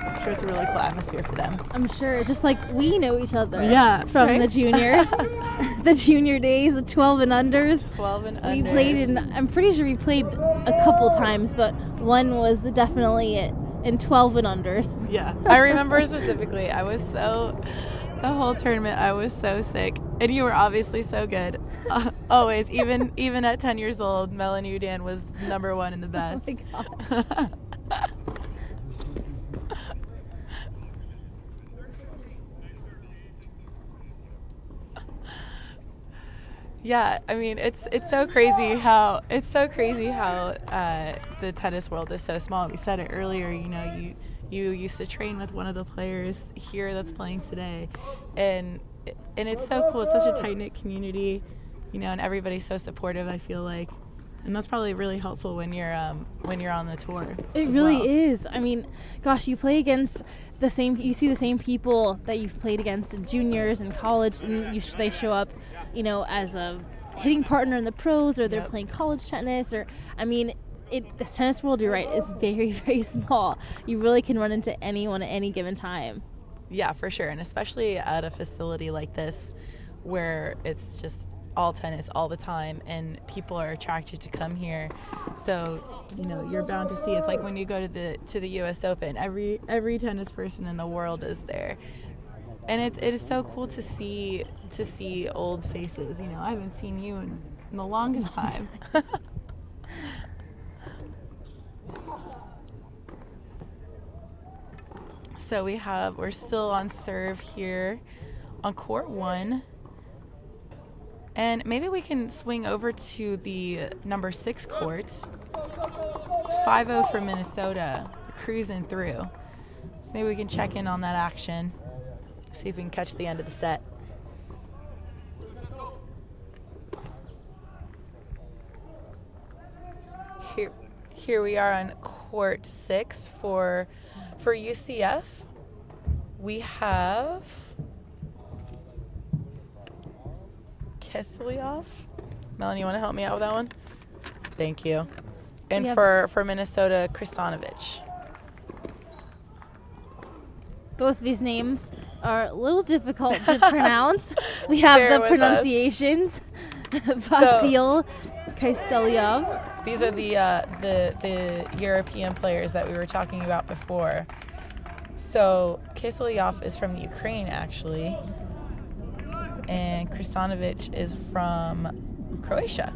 I'm sure it's a really cool atmosphere for them. I'm sure, just like we know each other. Yeah, from right? the juniors, the junior days, the 12 and unders. 12 and We unders. played in, I'm pretty sure we played a couple times, but one was definitely in 12 and unders. Yeah, I remember specifically. The whole tournament, I was so sick, and you were obviously so good. Always, even at 10 years old, Melanie Udan was #1 in the best. Oh my gosh. Yeah, I mean it's so crazy how the tennis world is so small. We said it earlier. You know, you used to train with one of the players here that's playing today, and it's so cool. It's such a tight knit community, you know, and everybody's so supportive. I feel like, And that's probably really helpful when you're on the tour. It really is. I mean, gosh, you play against you see the same people that you've played against in juniors and college, and they show up, as a hitting partner in the pros, or they're playing college tennis, or, I mean, this tennis world, you're right, is very, very small. You really can run into anyone at any given time. Yeah, for sure. And especially at a facility like this where it's just all tennis all the time and people are attracted to come here. So, you're bound to see. It's like when you go to the US Open, every tennis person in the world is there. And it is so cool to see old faces. I haven't seen you in the longest time. So we're still on serve here on court 1. And maybe we can swing over to the number 6 court. It's 5-0 for Minnesota, cruising through. So maybe we can check in on that action, see if we can catch the end of the set. Here we are on court 6 for UCF. We have Kislyoff. Melanie, you want to help me out with that one? Thank you. And for Minnesota, Kristanovich. Both of these names are a little difficult to pronounce. We have the pronunciations. Vasil Kislyoff. These are the European players that we were talking about before. So Kislyoff is from the Ukraine, actually, and Kristanovich is from Croatia.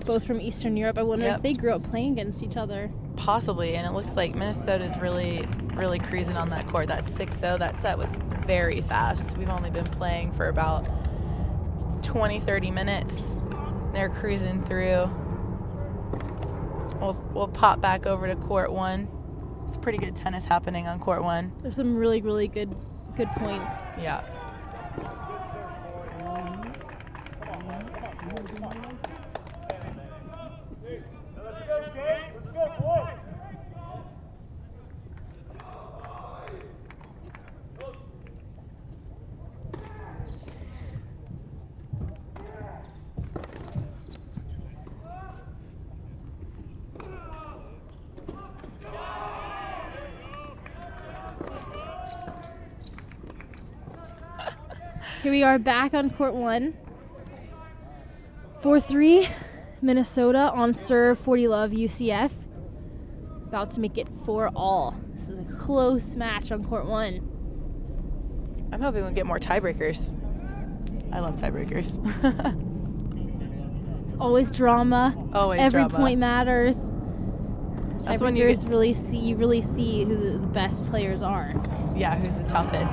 Both from Eastern Europe. I wonder if they grew up playing against each other. Possibly, and it looks like Minnesota's really, really cruising on that court. That 6-0, that set was very fast. We've only been playing for about 20, 30 minutes. They're cruising through. We'll pop back over to court 1. It's pretty good tennis happening on court 1. There's some really, really good points. Yeah. Here we are back on court 1. 4-3, Minnesota on serve, 40-love UCF. About to make it 4-all. This is a close match on court 1. I'm hoping we'll get more tiebreakers. I love tiebreakers. It's always drama. Always Every drama. point matters. That's when you really see who the best players are. Yeah, who's the toughest.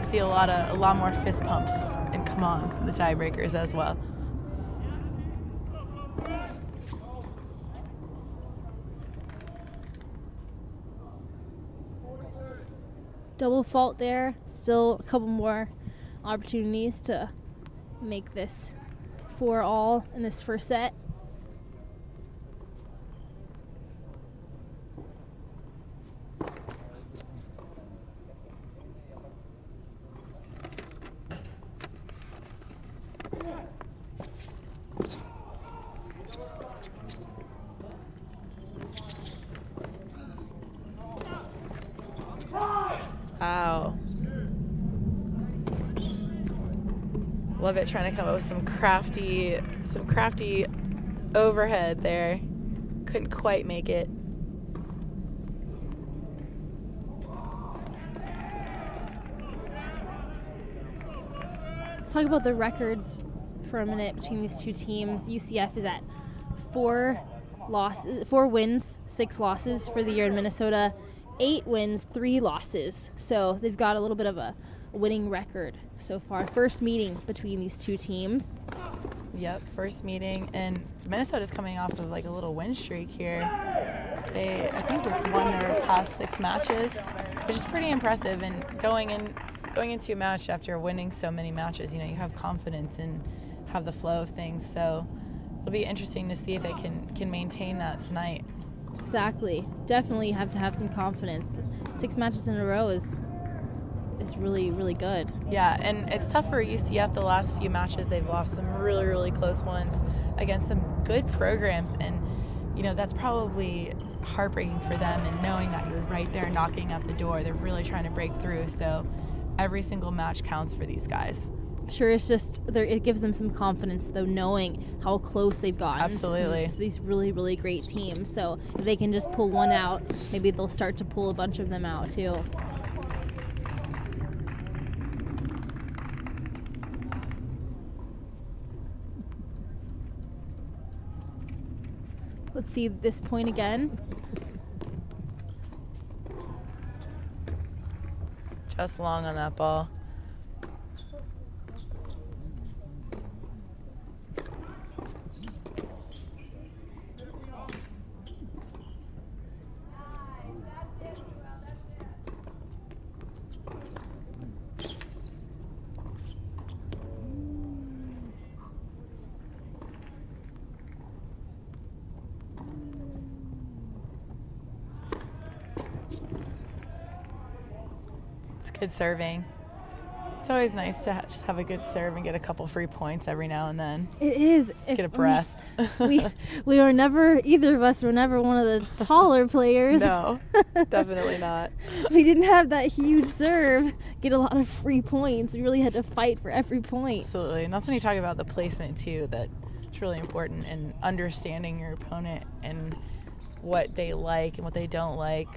See a lot more fist pumps and come on from the tiebreakers as well. Double fault there. Still a couple more opportunities to make this 4-all in this first set. Wow. Love it, trying to come up with some crafty overhead there. Couldn't quite make it. Let's talk about the records for a minute between these two teams. UCF is at 4 wins, 6 losses for the year in Minnesota. 8 wins, 3 losses. So they've got a little bit of a winning record so far. First meeting between these two teams. Yep, first meeting, and Minnesota's coming off of like a little win streak here. I think they've won their past 6 matches, which is pretty impressive. And going going into a match after winning so many matches, you have confidence and have the flow of things. So it'll be interesting to see if they can maintain that tonight. Exactly. Definitely have to have some confidence. 6 matches in a row is really, really good. Yeah, and it's tough for UCF. The last few matches, they've lost some really, really close ones against some good programs. And, that's probably heartbreaking for them. And knowing that you're right there knocking at the door, they're really trying to break through. So every single match counts for these guys. Sure, it's just it gives them some confidence, though, knowing how close they've gotten. Absolutely. To these really, really great teams. So if they can just pull one out, maybe they'll start to pull a bunch of them out, too. Let's see this point again. Just long on that ball. Good serving. It's always nice to just have a good serve and get a couple free points every now and then. It is. Just get a breath. We were never, either of us were never one of the taller players. No, definitely not. We didn't have that huge serve, get a lot of free points. We really had to fight for every point. Absolutely. And that's when you talk about the placement too, that it's really important, and understanding your opponent and what they like and what they don't like.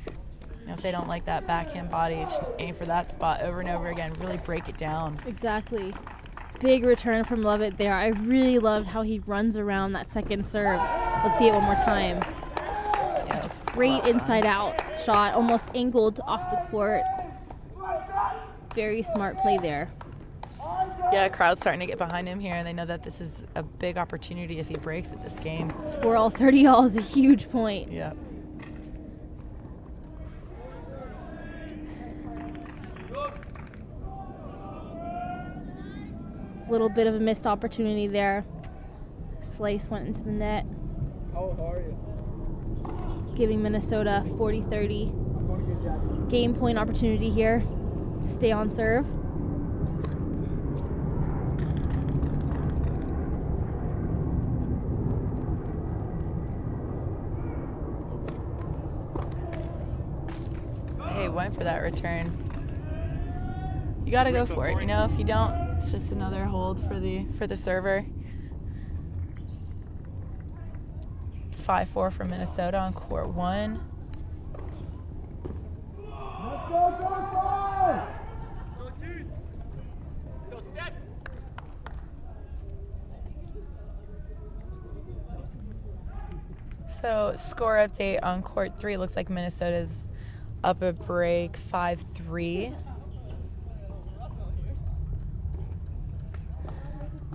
If they don't like that backhand body, just aim for that spot over and over again. Really break it down. Exactly. Big return from Lovett there. I really loved how he runs around that second serve. Let's see it one more time. Yeah, just great inside out shot, almost angled off the court. Very smart play there. Yeah, crowd's starting to get behind him here, and they know that this is a big opportunity if he breaks it this game. 4-all, 30-all is a huge point. Yeah. Little bit of a missed opportunity there. Slice went into the net. How are you? Giving Minnesota 40-30. Game point opportunity here. Stay on serve. Hey, went for that return. You got to go for it. If you don't, it's just another hold for the server. 5-4 for Minnesota on court 1. Let's go, Gophers! Go, Toots! Let's go, Steph! So, score update on court 3. Looks like Minnesota's up a break 5-3.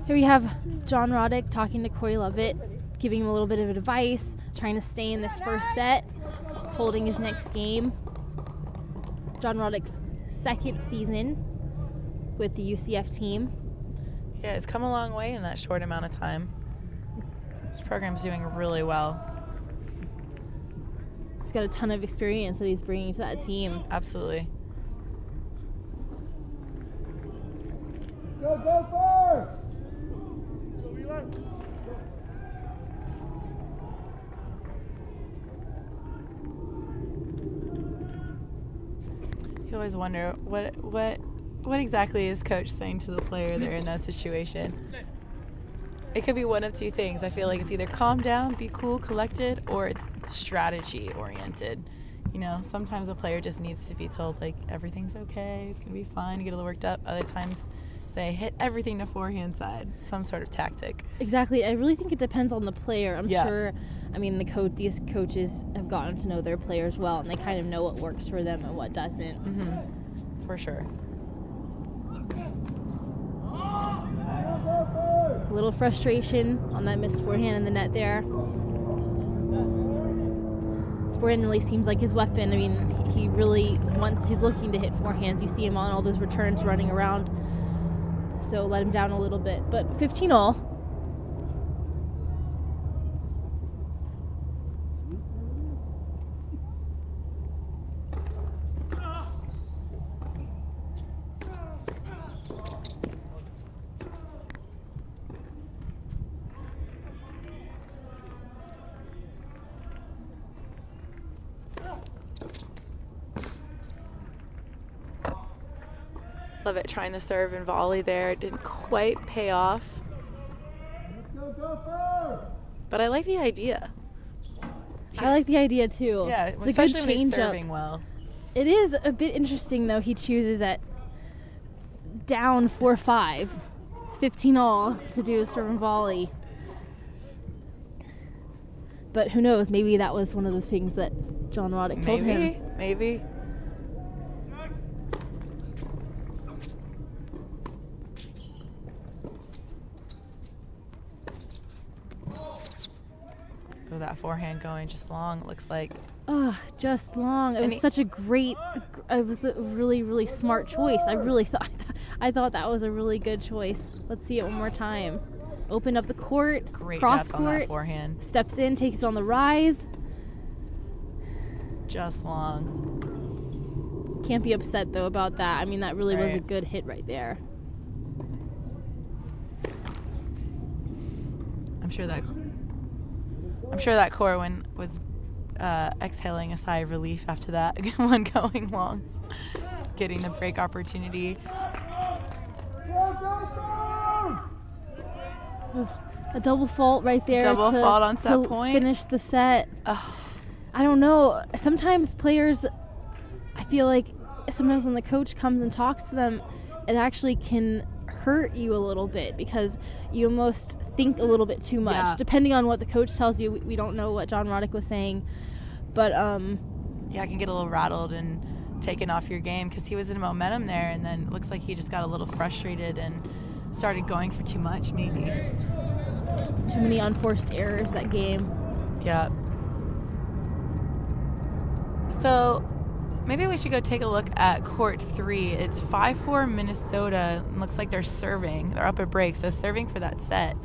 Here we have John Roddick talking to Corey Lovett, giving him a little bit of advice, trying to stay in this first set, holding his next game. John Roddick's second season with the UCF team. Yeah, it's come a long way in that short amount of time. This program's doing really well. He's got a ton of experience that he's bringing to that team. Absolutely. Go, Gophers! You always wonder what exactly is coach saying to the player there in that situation. It could be one of two things. I feel like it's either calm down, be cool, collected, or it's strategy oriented. Sometimes a player just needs to be told like everything's okay, it's gonna be fine, you get a little worked up. Other times say hit everything to forehand side, some sort of tactic. Exactly. I really think it depends on the player. I'm Yeah. sure, these coaches have gotten to know their players well, and they kind of know what works for them and what doesn't. Mm-hmm. For sure. A little frustration on that missed forehand in the net there. His forehand really seems like his weapon. I mean, he's looking to hit forehands. You see him on all those returns running around. So let him down a little bit. But 15-all. Love it, trying the serve and volley there. It didn't quite pay off. Let's go, Gophers! But I like the idea. I like the idea too. Yeah, it's especially a good when he's change serving up. well. It is a bit interesting though. He chooses at down 4-5, 15-all to do a serve and volley. But who knows? Maybe that was one of the things that John Roddick told him. Maybe. Oh, that forehand going just long, it looks like. Oh, just long. It was such a great, it was a really, really smart choice. I thought that was a really good choice. Let's see it one more time. Open up the court, Great cross depth on that court, forehand. steps in, takes it on the rise. Just long. Can't be upset though about that. I mean, that really was a Right. good hit right there. I'm sure that Corwin was exhaling a sigh of relief after that one going long, getting the break opportunity. It was a double fault right there Double fault on set to point. finish the set. Ugh. I don't know. Sometimes players, I feel like sometimes when the coach comes and talks to them, it actually can hurt you a little bit because you almost think a little bit too much. Yeah. Depending on what the coach tells you, we don't know what John Roddick was saying. But Yeah, I can get a little rattled and taken off your game because he was in momentum there, and then it looks like he just got a little frustrated and started going for too much, maybe. too many unforced errors that game. Yeah. So maybe we should go take a look at court 3. It's 5-4 Minnesota. Looks like they're serving. They're up a break, so serving for that set.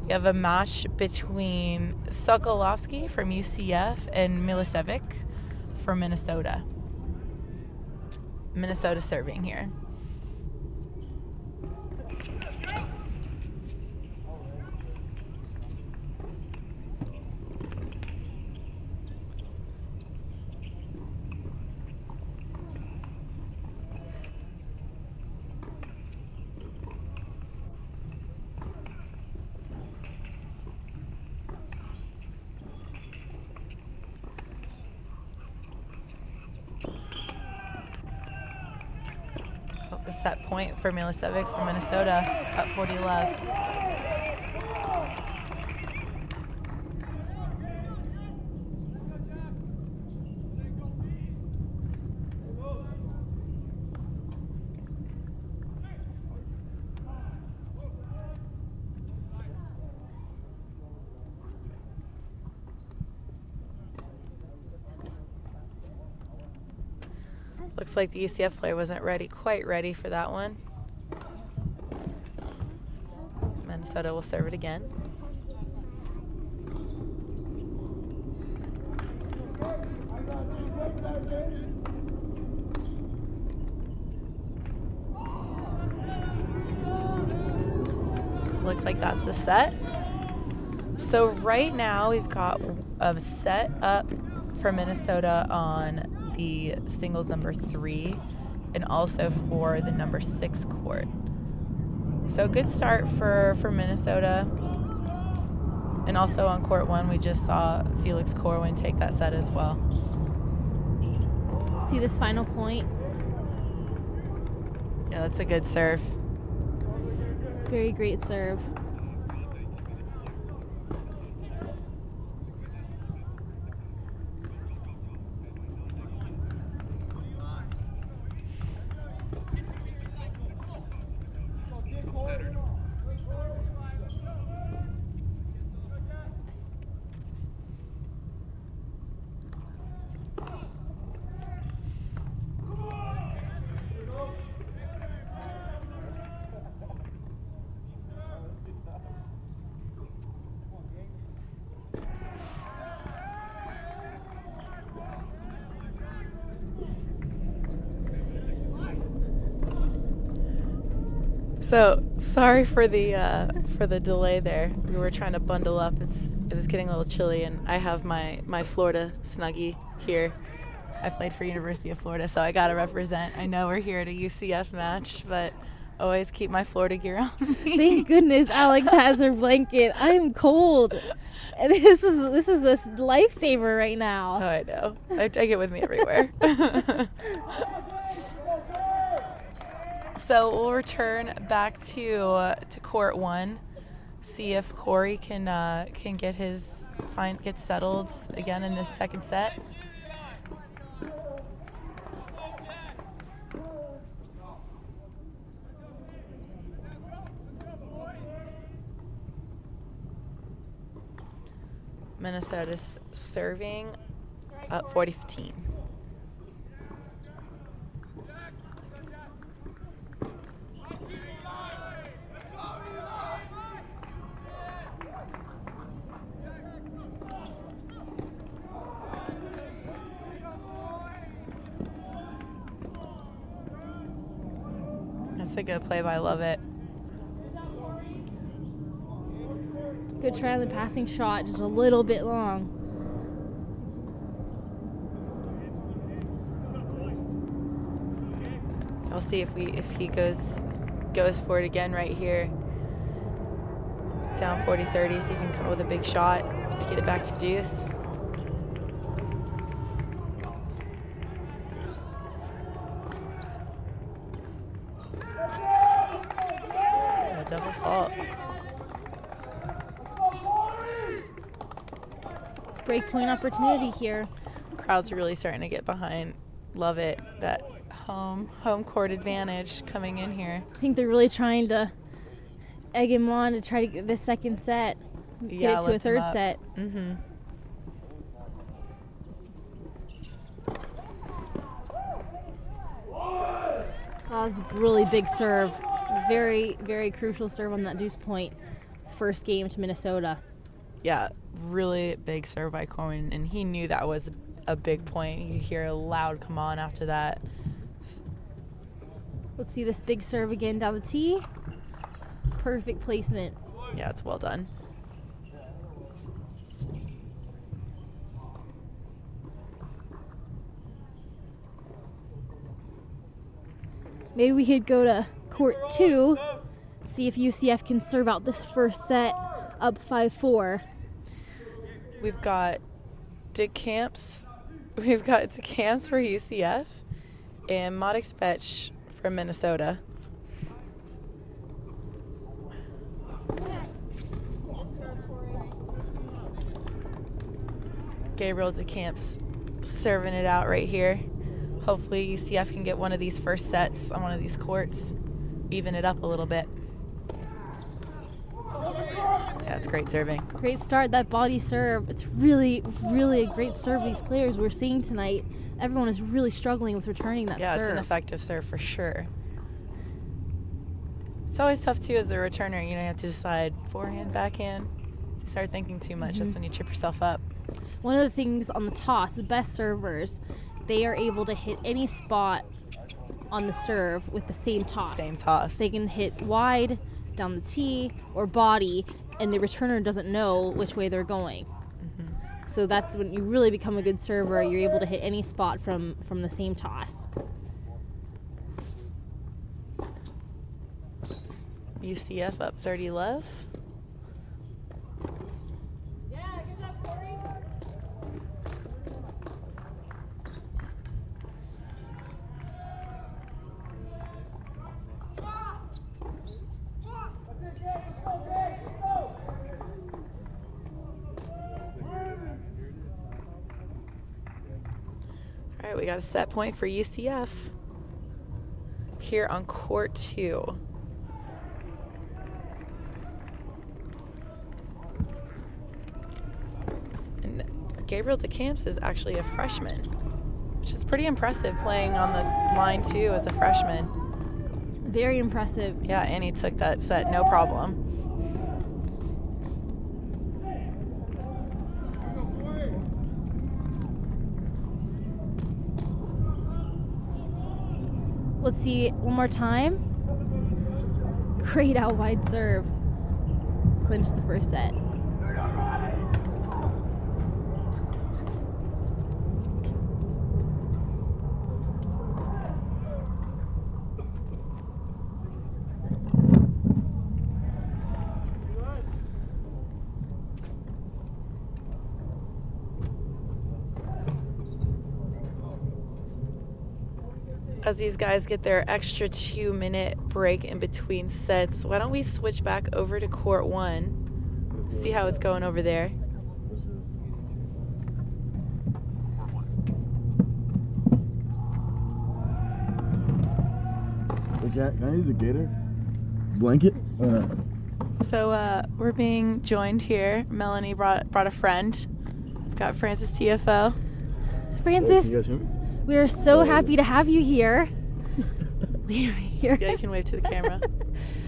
We have a match between Sokolovsky from UCF and Milicevic from Minnesota. Minnesota serving here. The set point for Milicevic from Minnesota, up 40 love. Looks like the UCF player wasn't quite ready for that one. Minnesota will serve it again. Looks like that's the set. So right now we've got a set up for Minnesota on the singles number 3 and also for the number 6 court. So good start for Minnesota. And also on court 1 we just saw Felix Corwin take that set as well. See this final point? Yeah, that's a good serve. Very great serve. So sorry for the delay there. We were trying to bundle up. It was getting a little chilly, and I have my Florida Snuggie here. I played for University of Florida, so I gotta represent. I know we're here at a UCF match, but always keep my Florida gear on me. Thank goodness Alex has her blanket. I'm cold. And this is a lifesaver right now. Oh, I know. I take it with me everywhere. So we'll return back to court 1, see if Corey can get get settled again in this second set. Minnesota's serving up 40-15. That's a good play by Lovett. Good try on the passing shot, just a little bit long. We'll see if he goes for it again right here. Down 40-30, see if he can come up with a big shot to get it back to deuce. A double fault. Break point opportunity here. Crowds are really starting to get behind. Love it. That home court advantage coming in here. I think they're really trying to egg him on to try to get this second set. Get it to a third set. Mm-hmm. That was a really big serve. Very, very crucial serve on that deuce point. First game to Minnesota. Yeah, really big serve by Corwin, and he knew that was a big point. You could hear a loud come on after that. Let's see this big serve again down the tee. Perfect placement. Yeah, it's well done. Maybe we could go to court 2, see if UCF can serve out this first set up 5-4. We've got DeCamps. We've got DeCamps for UCF and Maddox Betch for Minnesota. Gabriel DeCamps serving it out right here. Hopefully UCF can get one of these first sets on one of these courts, even it up a little bit. Yeah, it's great serving. Great start, that body serve. It's really, really a great serve these players we're seeing tonight. Everyone is really struggling with returning that serve. Yeah, it's an effective serve for sure. It's always tough too as a returner. You know, you have to decide forehand, backhand. If you start thinking too much, that's when you trip yourself up. One of the things on the toss, the best servers, they are able to hit any spot on the serve with the same toss. Same toss. They can hit wide, down the tee, or body, and the returner doesn't know which way they're going. So that's when you really become a good server. You're able to hit any spot from the same toss. UCF up 30 love. All right, we got a set point for UCF here on court 2. And Gabriel DeCamps is actually a freshman, which is pretty impressive, playing on the line too as a freshman. Very impressive. Yeah, and he took that set no problem. Let's see one more time. great out wide serve. Clinch the first set. As these guys get their extra 2-minute break in between sets, why don't we switch back over to court 1, see how it's going over there. Can I use a gator blanket? So we're being joined here. Melanie brought a friend. Got Francis TFO. Francis, Can you guys hear me? we are so happy to have you here. Here. Yeah, you can wave to the camera.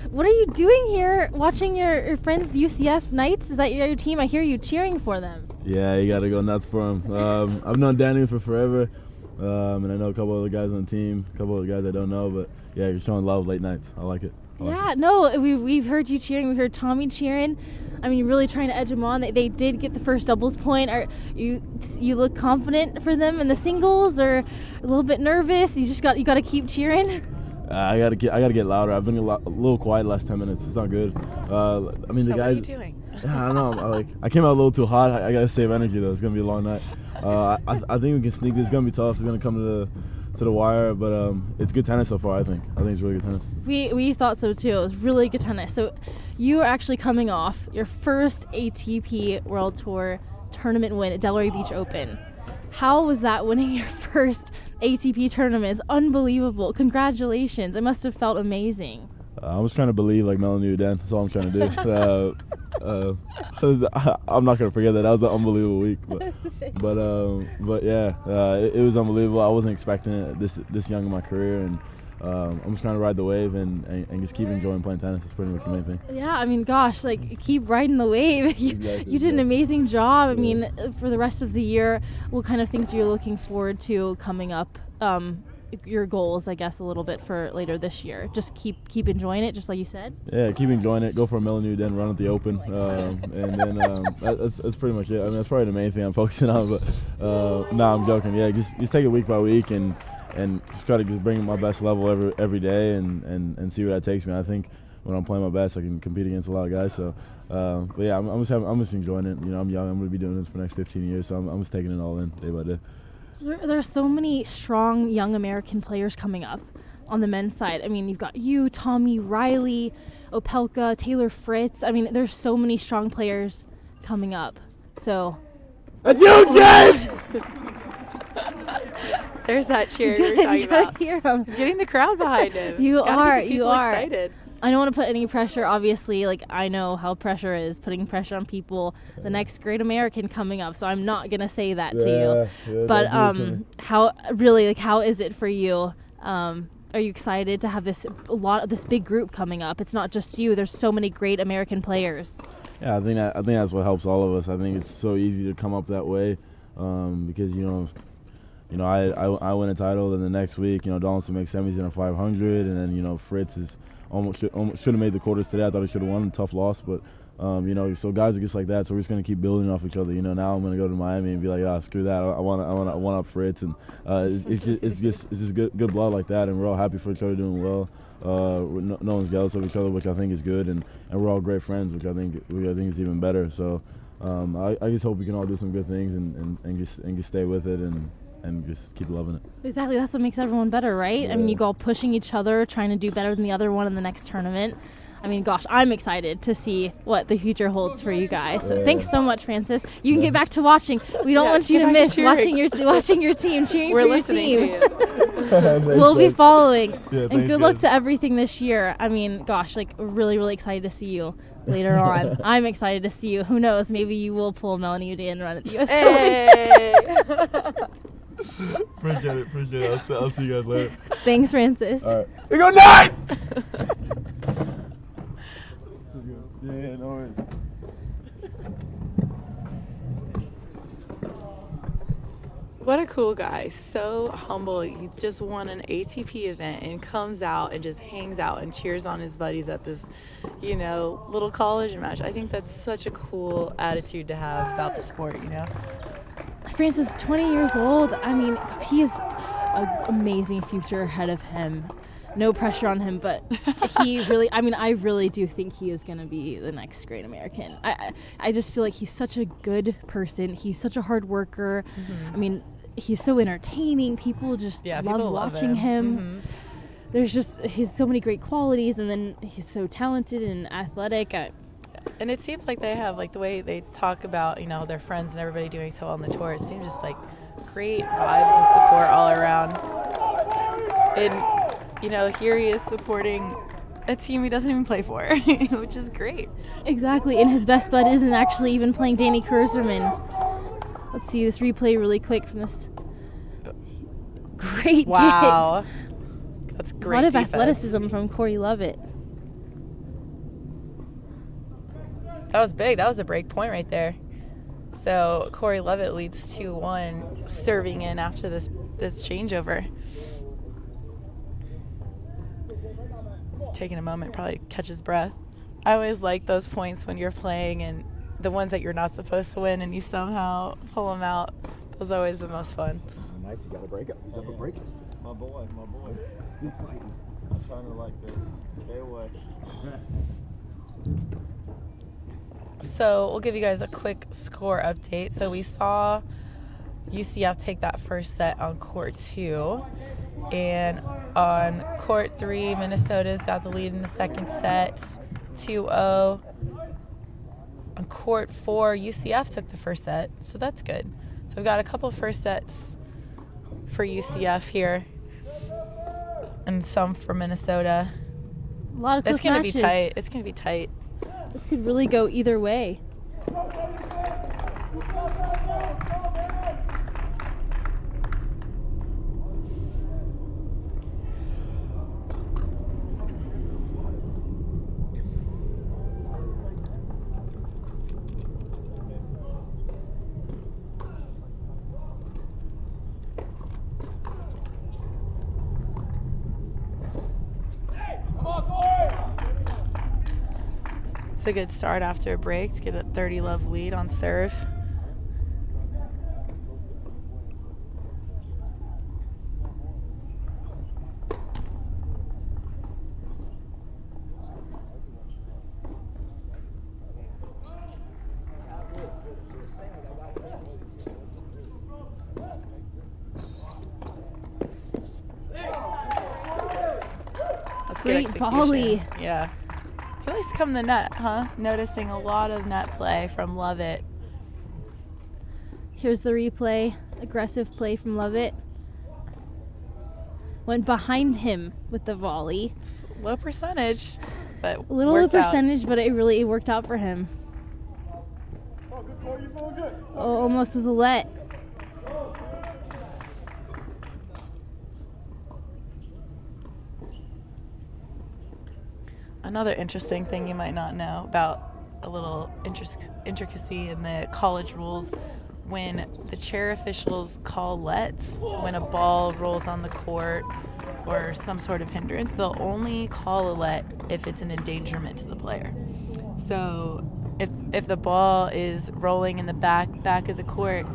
What are you doing here watching your friends, the UCF Knights? Is that your team? I hear you cheering for them. Yeah, you gotta go nuts for him. I've known Danny for forever, and I know a couple other guys on the team, a couple other guys I don't know, but yeah, you're showing love late nights. I like it. We've heard you cheering. We heard Tommy cheering. I mean, really trying to edge them on. They did get the first doubles point. You look confident for them in the singles, or a little bit nervous? You got to keep cheering. I gotta get louder. I've been a little quiet the last 10 minutes. It's not good. I mean, the guys. What are you doing? Yeah, I don't know. I came out a little too hot. I gotta save energy though. It's gonna be a long night. I think we can sneak this. It's gonna be tough. We're gonna come to the wire, but it's good tennis so far. I think it's really good tennis. We thought so too. It was really good tennis. So you are actually coming off your first ATP World Tour tournament win at Delray Beach Open. How was that, winning your first ATP tournament? It's unbelievable. Congratulations. It must have felt amazing. I was trying to believe like Melanie Dan. That's all I'm trying to do. I'm not gonna forget that. That was an unbelievable week. But yeah, it was unbelievable. I wasn't expecting it this young in my career, and I'm just trying to ride the wave and just keep enjoying playing tennis. It's pretty much the main thing. Yeah, I mean, gosh, like, keep riding the wave. You did an amazing job. I mean, for the rest of the year, what kind of things are you looking forward to coming up? Your goals, I guess, a little bit for later this year. Just keep enjoying it, just like you said. Yeah, keep enjoying it. Go for a Melanie then run at the Open, and then that's pretty much it. I mean, that's probably the main thing I'm focusing on. But I'm joking. Yeah, just take it week by week and just try to just bring my best level every day and see where that takes me. I think when I'm playing my best, I can compete against a lot of guys. So, but yeah, I'm just enjoying it. You know, I'm young. I'm going to be doing this for the next 15 years, so I'm just taking it all in day by day. There are so many strong young American players coming up on the men's side. I mean, you've got you, Tommy, Riley, Opelka, Taylor Fritz. I mean, there's so many strong players coming up. So. That's you, Jake! There's that cheer you were talking about. Hear him. He's getting the crowd behind him. You are. Excited. I don't want to put any pressure, obviously. Like, I know how pressure is, putting pressure on people. The next great American coming up, so I'm not going to say that to you. Yeah, but how is it for you? Are you excited to have this big group coming up? It's not just you. There's so many great American players. Yeah, I think that's what helps all of us. I think it's so easy to come up that way because I win a title, and the next week, Donaldson makes semis in a 500, and then Fritz is almost should have made the quarters today. I thought he should have won. Tough loss, but so guys are just like that. So we're just gonna keep building off each other. Now I'm gonna go to Miami and be like, screw that. I want up Fritz, and it's just good blood like that, and we're all happy for each other doing well. No one's jealous of each other, which I think is good, and we're all great friends, which I think is even better. So I just hope we can all do some good things and just stay with it and just keep loving it. Exactly, that's what makes everyone better, right? Yeah. I mean, you go all pushing each other, trying to do better than the other one in the next tournament. I mean, gosh, I'm excited to see what the future holds for you guys. So thanks so much, Francis. You can get back to watching. We don't want you to miss watching your team, cheering for your team. We'll be following. And good luck to everything this year. I mean, gosh, really, really excited to see you later on. I'm excited to see you. Who knows? Maybe you will pull Melanie Uday and run at the USTA. Appreciate it. I'll see you guys later. Thanks, Francis. All right. We go Knights! Yeah, no worries. What a cool guy. So humble. He's just won an ATP event and comes out and just hangs out and cheers on his buddies at this, little college match. I think that's such a cool attitude to have about the sport, Francis, 20 years old. I mean, he has an amazing future ahead of him. No pressure on him, but I really do think he is going to be the next great American. I just feel like he's such a good person. He's such a hard worker. Mm-hmm. I mean, he's so entertaining. People just love watching him. Mm-hmm. He's so many great qualities, and then he's so talented and athletic. And it seems like they have, the way they talk about, their friends and everybody doing so well on the tour, it seems just like great vibes and support all around. And here he is supporting a team he doesn't even play for, which is great. Exactly, and his best bud isn't actually even playing Danny Kurzerman. Let's see this replay really quick from this great Wow. kid. That's great. A lot of defense. athleticism from Corey Lovett. That was big. That was a break point right there. So Corey Lovett leads 2-1, serving in after this changeover. Taking a moment, probably catch his breath. I always like those points when you're playing and the ones that you're not supposed to win and you somehow pull them out. Those are always the most fun. Nice, you got a break up. He's up a break. My boy. He's fighting. I'm trying to like this. Stay away. So we'll give you guys a quick score update. So we saw UCF take that first set on court 2. And on court 3, Minnesota's got the lead in the second set, 2-0. On court 4, UCF took the first set, so that's good. So we've got a couple first sets for UCF here, and some for Minnesota. A lot of close It's going to matches. be tight. It's going to be tight. This could really go either way. It's a good start after a break to get a 30-love lead on serve. That's good Great execution. volley. Yeah. He likes to come to the net, huh? Noticing a lot of net play from Lovett. Here's the replay. Aggressive play from Lovett. Went behind him with the volley. It's low percentage, but A little low worked out. percentage, but it really worked out for him. Oh, almost was a let. Another interesting thing you might not know about a little intricacy in the college rules, when the chair officials call lets, when a ball rolls on the court or some sort of hindrance, they'll only call a let if it's an endangerment to the player. So if the ball is rolling in the back of the court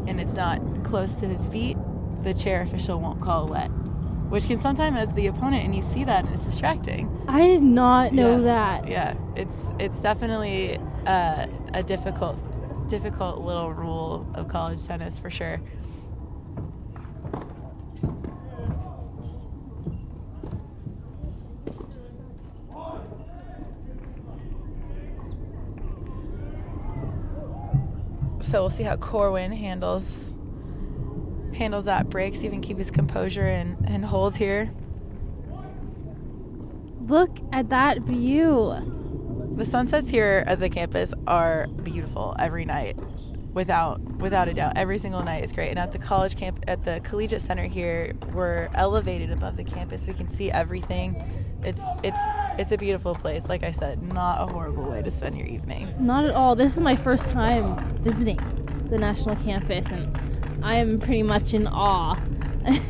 and it's not close to his feet, the chair official won't call a let, which can sometimes, as the opponent, and you see that, and it's distracting. I did not know that. Yeah, it's definitely a difficult little rule of college tennis for sure. So we'll see how Corwin handles that break, see if he can keep his composure and hold here. Look at that view. The sunsets here at the campus are beautiful every night, without a doubt. Every single night is great. And at the at the Collegiate Center here, we're elevated above the campus. We can see everything. It's a beautiful place. Like I said, not a horrible way to spend your evening. Not at all. This is my first time visiting the national campus, and I am pretty much in awe.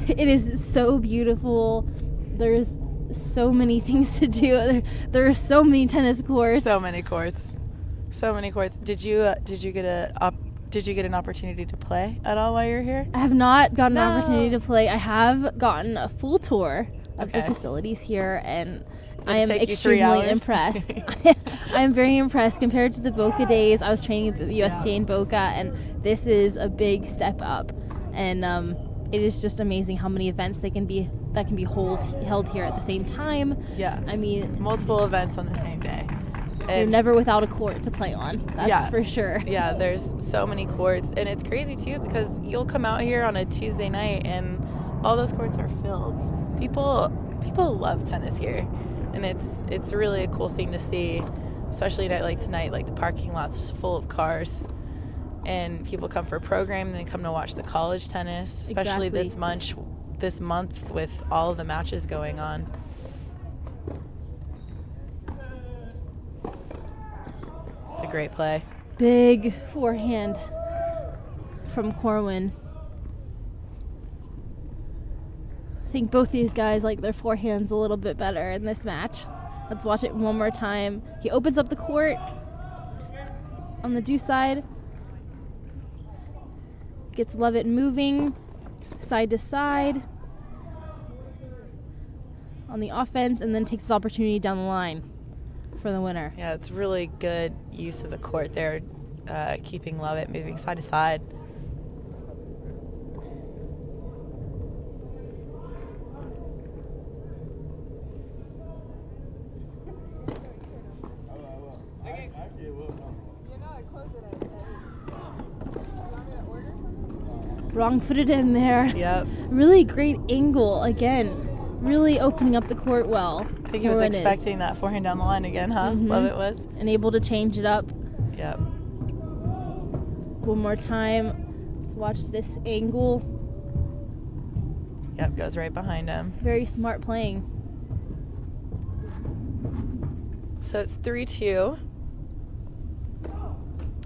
It is so beautiful. There's so many things to do. There are so many tennis courts. So many courts. Did you get an opportunity to play at all while you were here? I have not gotten an opportunity to play. I have gotten a full tour of the Okay. facilities here, and Did I it am take you 3 extremely hours? impressed. I am very impressed compared to the Boca days. I was training at the USTA in Boca, and this is a big step up. And it is just amazing how many events that can be held here at the same time. Yeah. I mean, Multiple events on the same day. you're never without a court to play on. That's for sure. Yeah, there's so many courts, and it's crazy too because you'll come out here on a Tuesday night and all those courts are filled. People love tennis here, and it's really a cool thing to see, especially a night like tonight. Like the parking lot's full of cars, and people come for a program and they come to watch the college tennis, especially Exactly. this month with all of the matches going on. It's a great play. Big forehand from Corwin. I think both these guys like their forehands a little bit better in this match. Let's watch it one more time. He opens up the court on the deuce side. Gets Lovett moving side to side on the offense, and then takes his opportunity down the line for the winner. Yeah, it's really good use of the court there, keeping Lovett moving side to side. Wrong-footed in there. Yep. Really great angle again. Really opening up the court well. I think he was Corwin is. expecting that forehand down the line again, huh? Mhm. Lovett was. And able to change it up Yep. one more time. Let's watch this angle. Yep, goes right behind him. Very smart playing. So it's 3-2.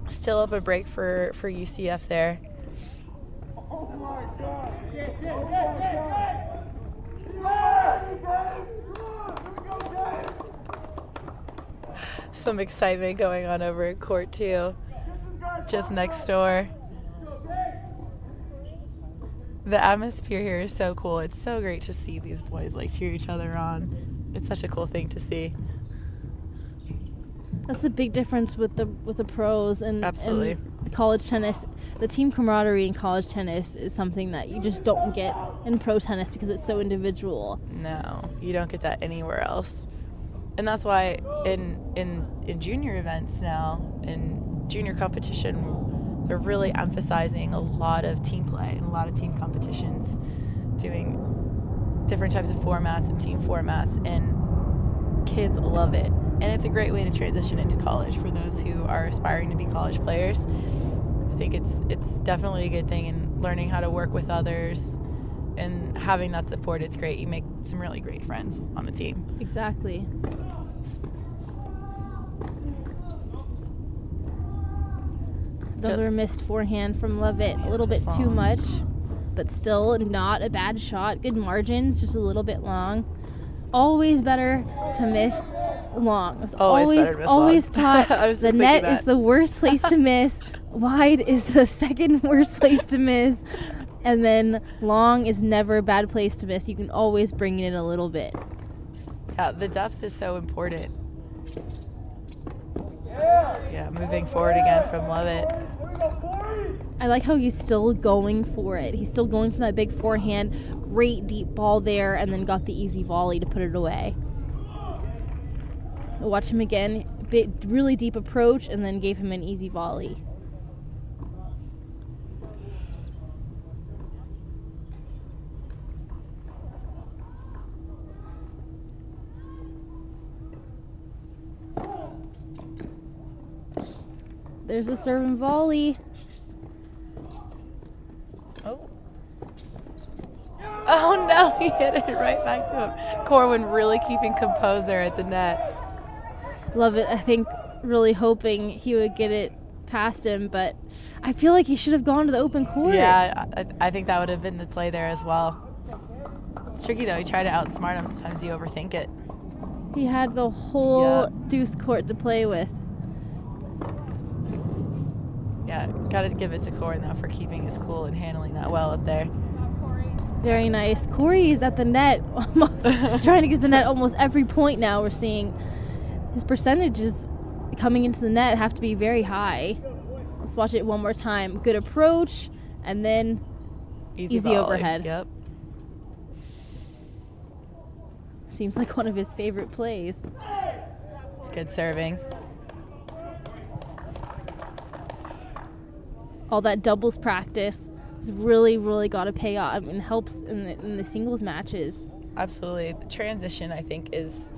Still up a break for UCF there. Some excitement going on over at court 2, just next door. The atmosphere here is so cool. It's so great to see these boys like cheer each other on. It's such a cool thing to see. That's a big difference with the pros and Absolutely. and college tennis. The team camaraderie in college tennis is something that you just don't get in pro tennis because it's so individual. No, you don't get that anywhere else. And that's why in junior events now, in junior competition, they're really emphasizing a lot of team play and a lot of team competitions, doing different types of formats and team formats, and kids love it. And it's a great way to transition into college for those who are aspiring to be college players. I think it's definitely a good thing, and learning how to work with others and having that support, it's great. You make some really great friends on the team. Exactly. Another missed forehand from Lovett. A little bit just too long. much, but still not a bad shot. Good margins, just a little bit long. Always better to miss long. I was Always better to miss always long. taught I was the just net thinking is that. the worst place to miss. Wide is the second worst place to miss. And then long is never a bad place to miss. You can always bring it in a little bit. Yeah, the depth is so important. Yeah, moving forward again from Lovett. I like how he's still going for it. He's still going for that big forehand. Great deep ball there, and then got the easy volley to put it away. Watch him again. Really deep approach, and then gave him an easy volley. There's a serve and volley. Oh no, he hit it right back to him. Corwin really keeping composed there at the net. Love it. I think really hoping he would get it past him, but I feel like he should have gone to the open court. Yeah, I think that would have been the play there as well. It's tricky though. You try to outsmart him. Sometimes you overthink it. He had the whole deuce court to play with. Yeah, got to give it to Corin though for keeping his cool and handling that well up there. Very nice. Corey is at the net, almost trying to get the net almost every point now. We're seeing his percentages coming into the net have to be very high. Let's watch it one more time. Good approach, and then easy volley. overhead. Yep. Seems like one of his favorite plays. It's good serving. All that doubles practice has really, really got to pay off. I mean, helps in the singles matches. Absolutely. The transition, I think, is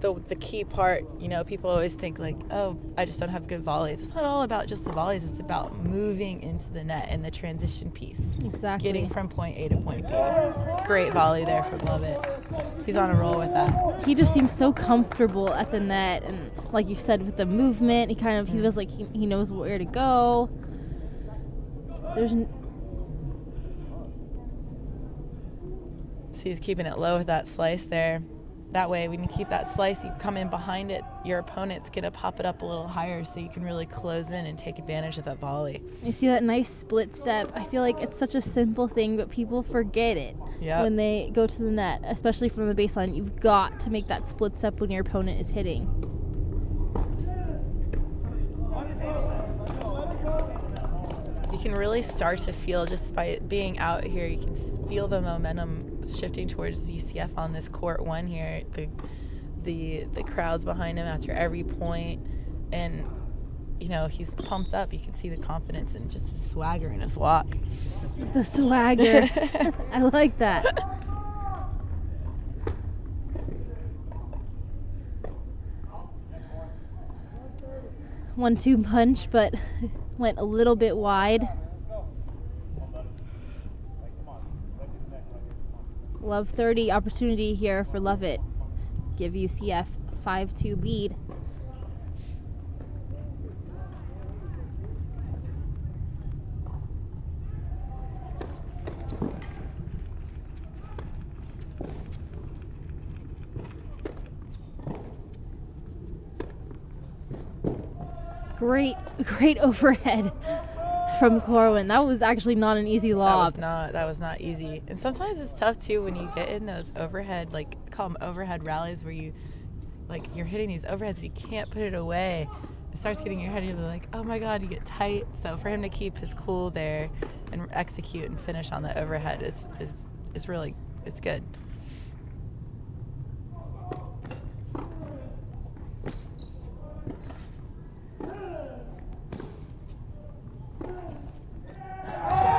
the key part. You know, people always think like, oh, I just don't have good volleys. It's not all about just the volleys. It's about moving into the net and the transition piece. Exactly. Getting from point A to point B. Great volley there from Lovett. He's on a roll with that. He just seems so comfortable at the net, and like you said, with the movement, he feels like he knows where to go. So he's keeping it low with that slice there. That way, when you keep that slice, you come in behind it, your opponent's going to pop it up a little higher so you can really close in and take advantage of that volley. You see that nice split step. I feel like it's such a simple thing, but people forget it when they go to the net, especially from the baseline. You've got to make that split step when your opponent is hitting. You can really start to feel, just by being out here, you can feel the momentum shifting towards UCF on this court one here. The crowd's behind him after every point, and you know, he's pumped up. You can see the confidence and just the swagger in his walk. The swagger. I like that. One-two punch, but went a little bit wide. Love 30 opportunity here for Lovett. Give UCF 5-2 lead. Great overhead from Corwin. That was actually not an easy lob. That was not easy. And sometimes it's tough too when you get in those overhead, like call them overhead rallies, where you you're hitting these overheads and you can't put it away. It starts getting in your head, you're like, oh my god, you get tight. So for him to keep his cool there and execute and finish on the overhead is really, it's good.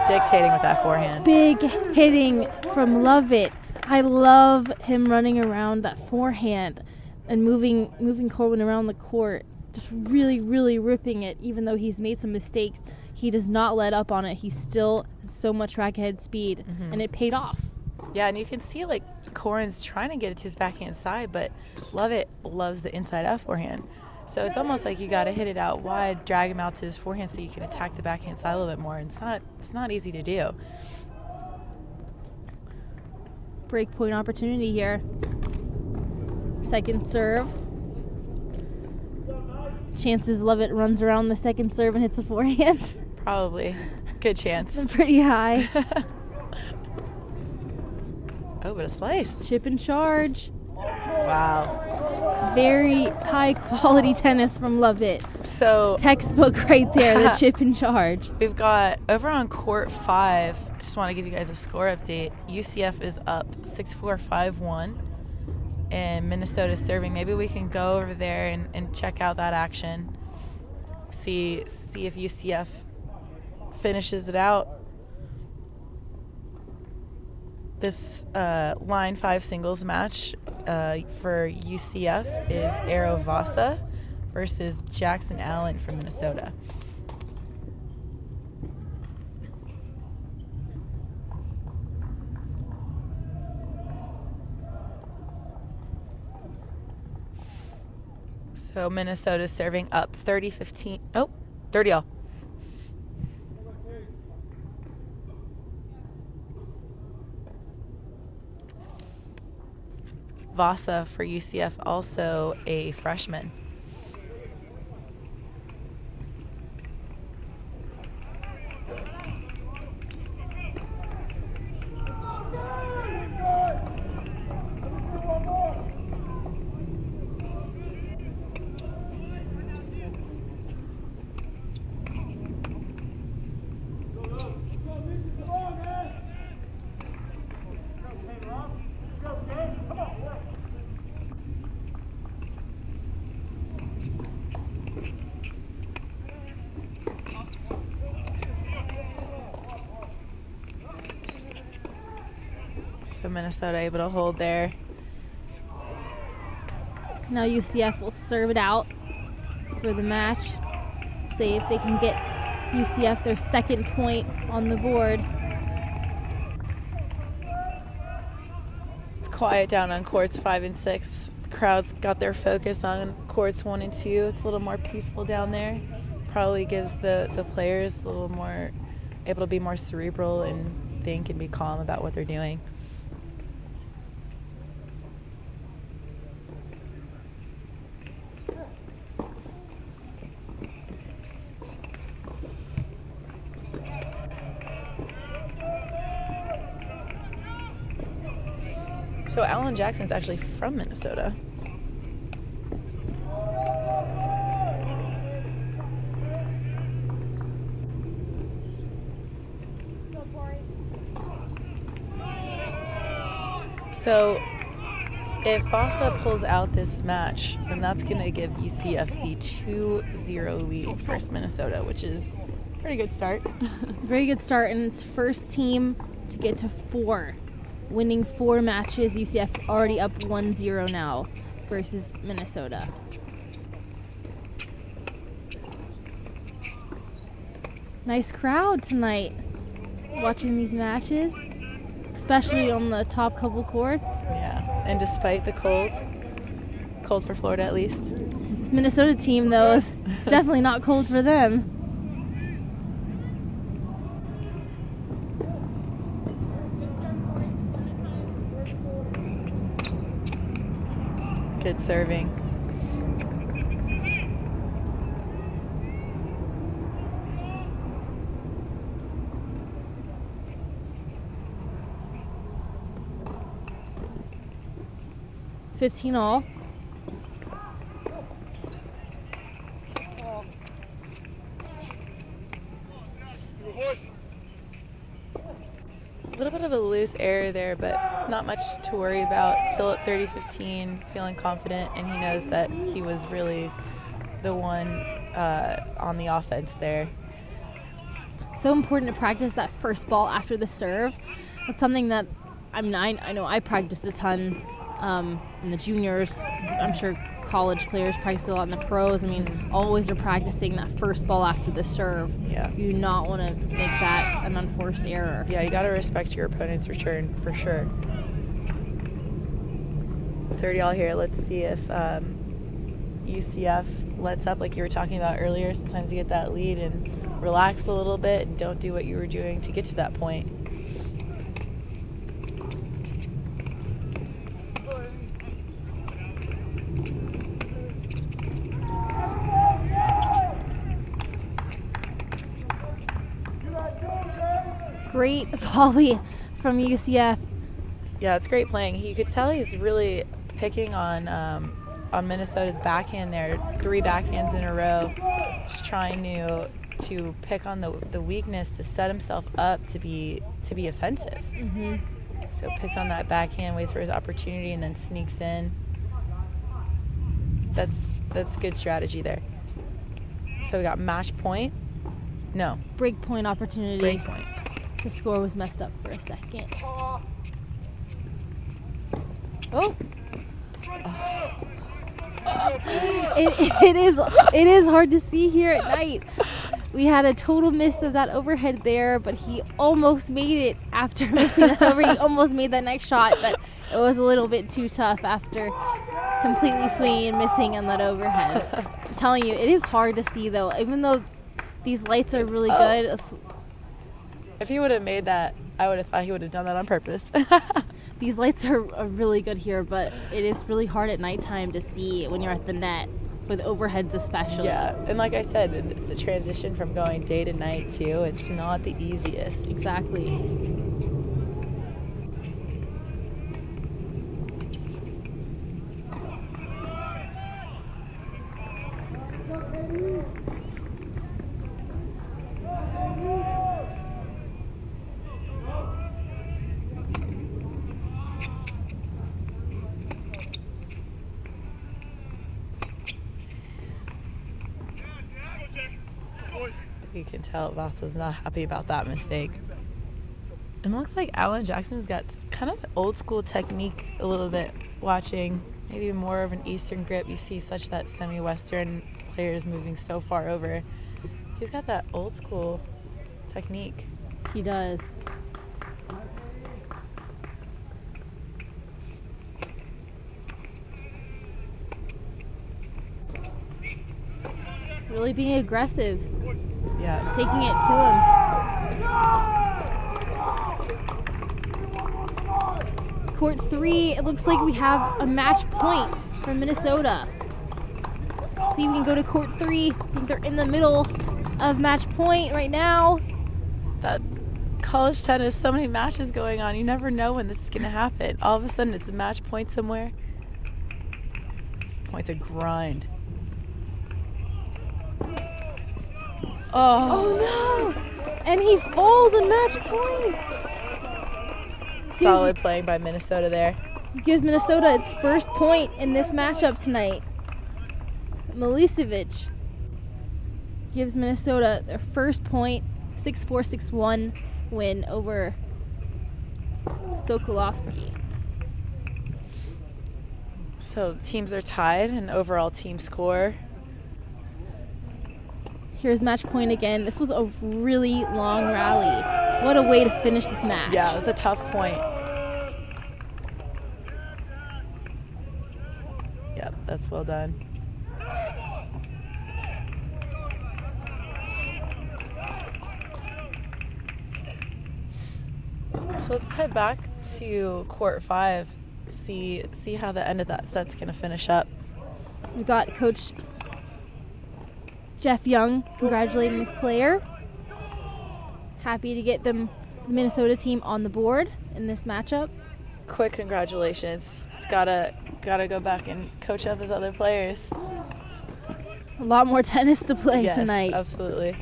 Dictating with that forehand. Big hitting from Lovett. I love him running around that forehand and moving Corwin around the court. Just really, really ripping it. Even though he's made some mistakes, he does not let up on it. He still has so much rack ahead speed, and it paid off. Yeah, and you can see like Corwin's trying to get it to his backhand side, but Lovett loves the inside out forehand. So it's almost like you got to hit it out wide, drag him out to his forehand so you can attack the backhand side a little bit more. And it's not easy to do. Break point opportunity here. Second serve. Chances Lovett runs around the second serve and hits the forehand. Probably. Good chance. Pretty high. Oh, but a slice. Chip and charge. Wow. Very high quality tennis from Lovett. So textbook right there, the chip and charge. We've got over on court 5. Just want to give you guys a score update. UCF is up 6-4, 5-1, and Minnesota's serving. Maybe we can go over there and check out that action. See if UCF finishes it out. This line 5 singles match for UCF is Aero Vasa versus Jackson Allen from Minnesota. So Minnesota's serving up 30-15. Oh, 30 all. Vasa for UCF, also a freshman. So Minnesota able to hold there. Now UCF will serve it out for the match. See if they can get UCF their second point on the board. It's quiet down on courts 5 and 6. The crowd's got their focus on courts 1 and 2. It's a little more peaceful down there. Probably gives the players a little more, able to be more cerebral and think and be calm about what they're doing. So Alan Jackson's actually from Minnesota. So if Vasa pulls out this match, then that's going to give UCF the 2-0 lead versus Minnesota, which is a pretty good start. Very good start, and it's first team to get to 4. Winning 4 matches, UCF already up 1-0 now versus Minnesota. Nice crowd tonight watching these matches, especially on the top couple courts. Yeah, and despite the cold for Florida at least. This Minnesota team, though, is definitely not cold for them. Good serving. $15 all. A little bit of a loose error there, but not much to worry about. Still at 30-15. He's feeling confident, and he knows that he was really the one on the offense there. So important to practice that first ball after the serve. That's something that I know I practiced a ton in the juniors. I'm sure college players practice a lot in the pros. I mean, always are practicing that first ball after the serve. Yeah. You do not want to make that an unforced error. Yeah, you got to respect your opponent's return for sure. 30 all here. Let's see if UCF lets up like you were talking about earlier. Sometimes you get that lead and relax a little bit and don't do what you were doing to get to that point. Great volley from UCF. Yeah, it's great playing. You could tell he's really picking on Minnesota's backhand there. 3 backhands in a row, just trying to pick on the weakness to set himself up to be offensive. Mm-hmm. So picks on that backhand, waits for his opportunity, and then sneaks in. That's good strategy there. So we got match point. No. Break point opportunity. Break point. The score was messed up for a second. Oh. It is hard to see here at night. We had a total miss of that overhead there, but he almost made it after missing that over. He almost made that next shot, but it was a little bit too tough after completely swinging and missing on that overhead. I'm telling you, it is hard to see though. Even though These lights are really good. If he would have made that, I would have thought he would have done that on purpose. These lights are really good here, but it is really hard at nighttime to see when you're at the net, with overheads especially. Yeah, and like I said, it's the transition from going day to night too. It's not the easiest. Exactly. You can tell Vasso's not happy about that mistake. And it looks like Alan Jackson's got kind of old school technique a little bit watching. Maybe more of an Eastern grip. You see such that semi-Western players moving so far over. He's got that old school technique. He does. Really being aggressive. Yeah. Taking it to him. Court 3, it looks like we have a match point for Minnesota. See, we can go to court 3. I think they're in the middle of match point right now. That college tennis, so many matches going on. You never know when this is going to happen. All of a sudden, it's a match point somewhere. This point's a grind. Oh no! And he falls in match point. Solid playing by Minnesota there. Gives Minnesota its first point in this matchup tonight. Milicevic gives Minnesota their first point, 6-4, 6-1 win over Sokolovsky. So teams are tied in overall team score. Here's match point again. This was a really long rally. What a way to finish this match. Yeah, it was a tough point. Yep, that's well done. So let's head back to court 5, see how the end of that set's gonna finish up. We got Coach Jeff Young congratulating his player. Happy to get the Minnesota team on the board in this matchup. Quick congratulations. He's gotta go back and coach up his other players. A lot more tennis to play Yes, tonight. Absolutely.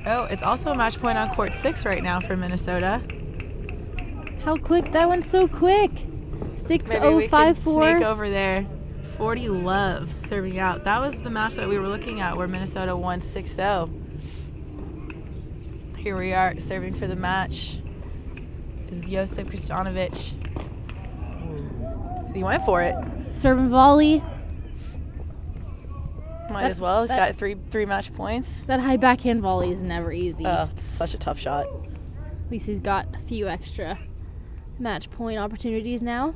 Oh, it's also a match point on court 6 right now for Minnesota. How quick? That went so quick. Maybe we can sneak over there. 40 Love serving out. That was the match that we were looking at where Minnesota won 6-0. Here we are serving for the match. Is Josip Kristjanovic. He went for it. Serve and volley. Might as well. He's got three match points. That high backhand volley is never easy. Oh, it's such a tough shot. At least he's got a few extra match point opportunities now.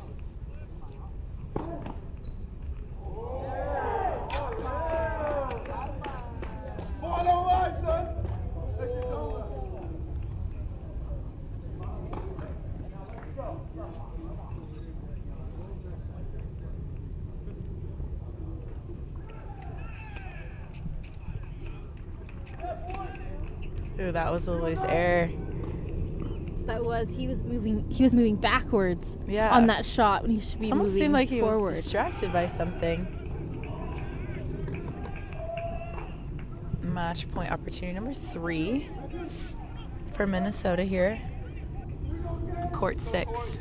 Ooh, that was a loose error. That was he was moving backwards on that shot when he should be almost moving seemed like he forward. was distracted by something. Match point opportunity number 3 for Minnesota here. Court 6.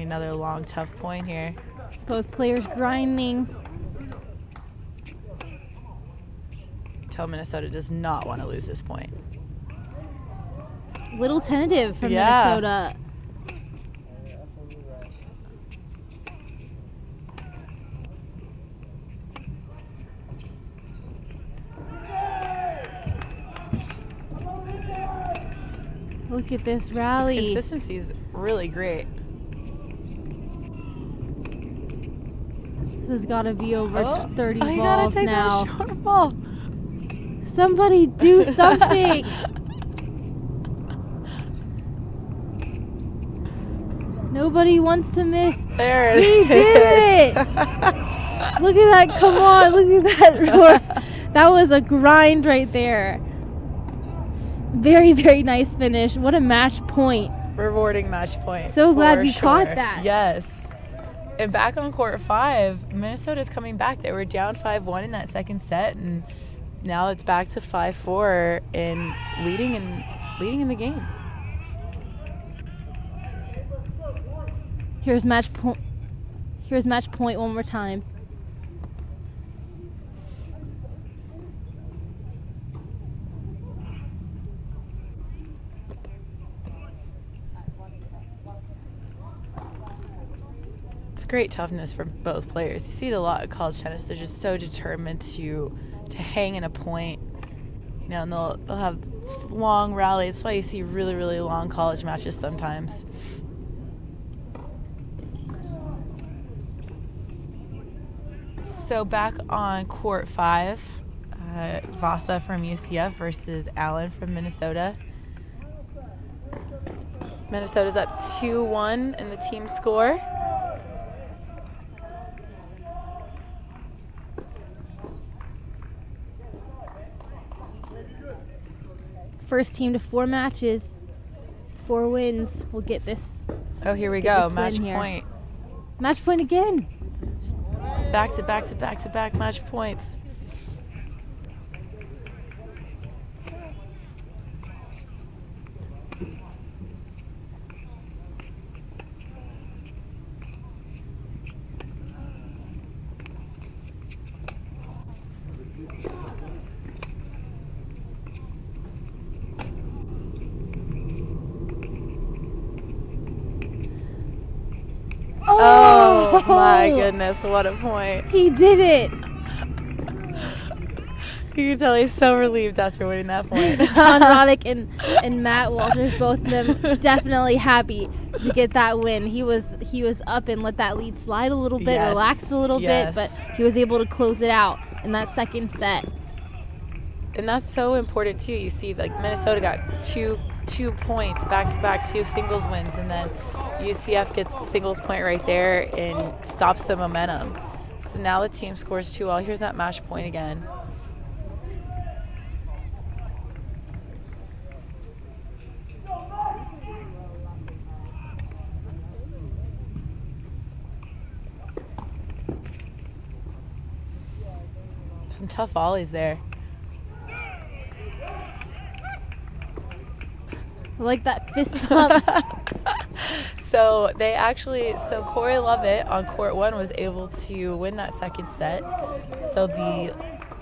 another long, tough point here. Both players grinding. Tell Minnesota does not want to lose this point. Little tentative from Yeah. Minnesota. Look at this rally. His consistency is really great. This has got to be over 30 you gotta balls take now. that short ball. Somebody do something. Nobody wants to miss. There it He is. did it! Look at that. Come on. Look at that roar. That was a grind right there. Very, very nice finish. What a match point. Rewarding match point. So glad for we caught sure. that. Yes. And back on court 5, Minnesota's coming back. They were down 5-1 in that second set, and now it's back to 5-4 and leading in the game. Here's match point. Here's match point one more time. It's great toughness from both players. You see it a lot in college tennis. They're just so determined to hang in a point, you know, and they'll have long rallies. That's why you see really, really long college matches sometimes. So back on court 5, Vasa from UCF versus Allen from Minnesota. Minnesota's up 2-1 in the team score. First team to 4 matches, 4 wins. We'll get this. Oh, here we Get go. this Match win here. point. Match point again. Back to back to back to back match points. Oh my goodness, what a point. He did it. You can tell he's so relieved after winning that point. John Roddick and Matt Walters, both of them definitely happy to get that win. He was up and let that lead slide a little bit, Yes, relaxed a little yes. bit, but he was able to close it out in that second set. And that's so important too. You see, like Minnesota got two points back to back, 2 singles wins, and then UCF gets a singles point right there and stops the momentum. So now the team scores 2 all. Here's that match point again. Some tough volleys there. I like that fist pump. So Corey Lovett on court 1 was able to win that second set. So the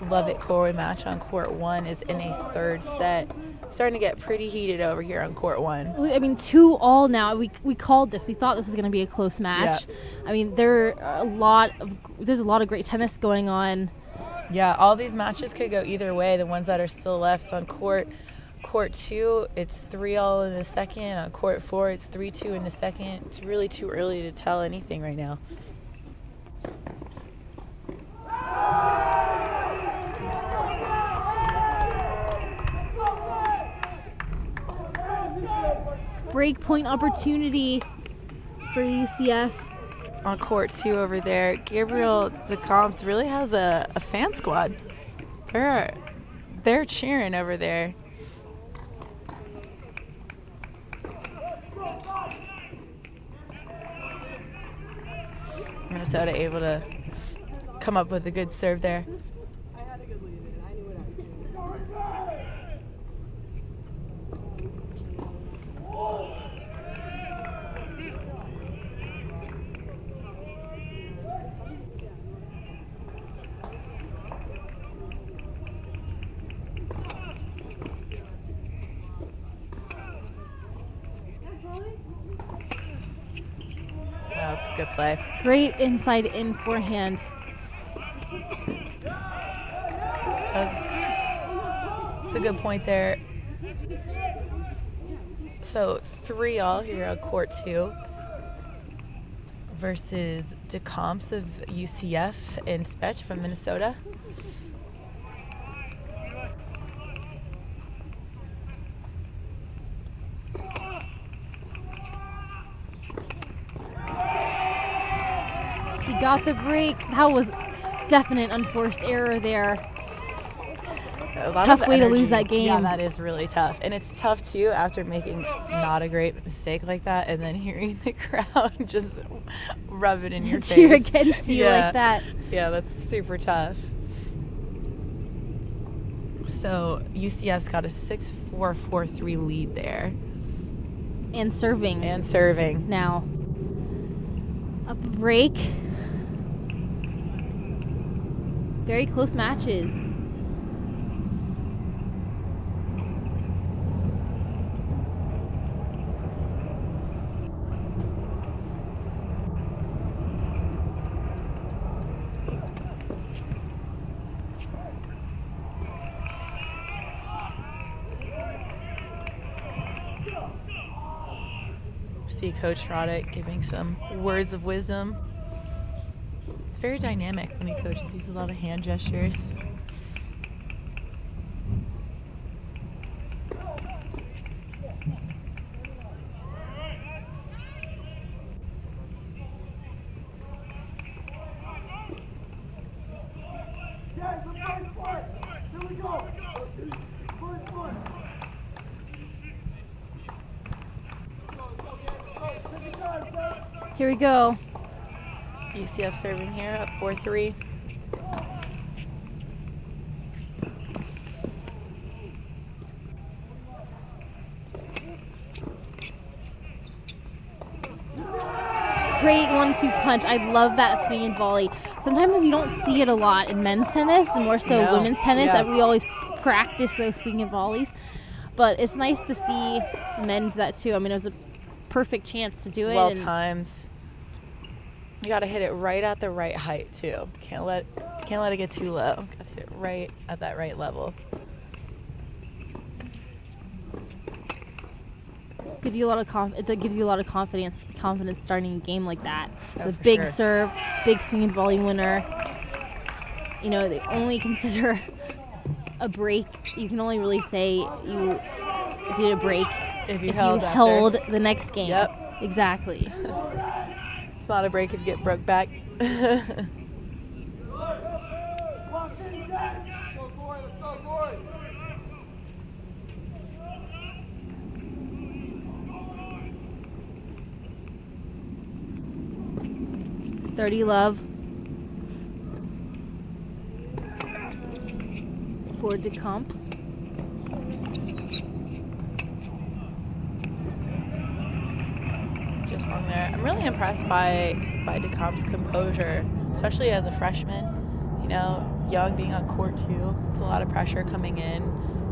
Lovett-Corey match on court 1 is in a third set. Starting to get pretty heated over here on court 1. I mean, 2 all now. We called this. We thought this was going to be a close match. Yeah. I mean, there's a lot of great tennis going on. Yeah, all these matches could go either way. The ones that are still left on court 2, it's 3 all in the second. On court 4, it's 3-2 in the second. It's really too early to tell anything right now. Break point opportunity for UCF. On court 2 over there, Gabriel Zacomps really has a fan squad. They're cheering over there. Minnesota able to come up with a good serve there. good play. Great inside in forehand. That's a good point there. So 3-all here on court 2 versus DeComps of UCF and Spetch from Minnesota. He got the break. That was definite unforced error there. Tough way to lose that game. Yeah, that is really tough. And it's tough, too, after making not a great mistake like that and then hearing the crowd just rub it in your face. Cheer against you like that. Yeah, that's super tough. So UCF's got a 6-4, 4-3 lead there. And serving. And serving. Now. A break. Very close matches. See Coach Roddick giving some words of wisdom. It's very dynamic when he coaches. He uses a lot of hand gestures. Here we go. UCF serving here, up 4-3. Great 1-2 punch. I love that swing and volley. Sometimes you don't see it a lot in men's tennis, and more so No. women's tennis. Yeah. We always practice those swing and volleys. But it's nice to see men do that too. I mean, it was a perfect chance to do it. Well and timed. You got to hit it right at the right height too. Can't let it get too low. Got to hit it right at that right level. Give you a lot of it gives you a lot of confidence starting a game like that. Oh, The for big sure. serve, big swing and volley winner. You know, they only consider a break. You can only really say you did a break If you if held you after. held the next game. Yep. Exactly. It's not a break if you get broke back. Go for it, let's go for it. 30 love for DeComps. Just long there. I'm really impressed by DeComp's composure, especially as a freshman. You know, young, being on court too. It's a lot of pressure coming in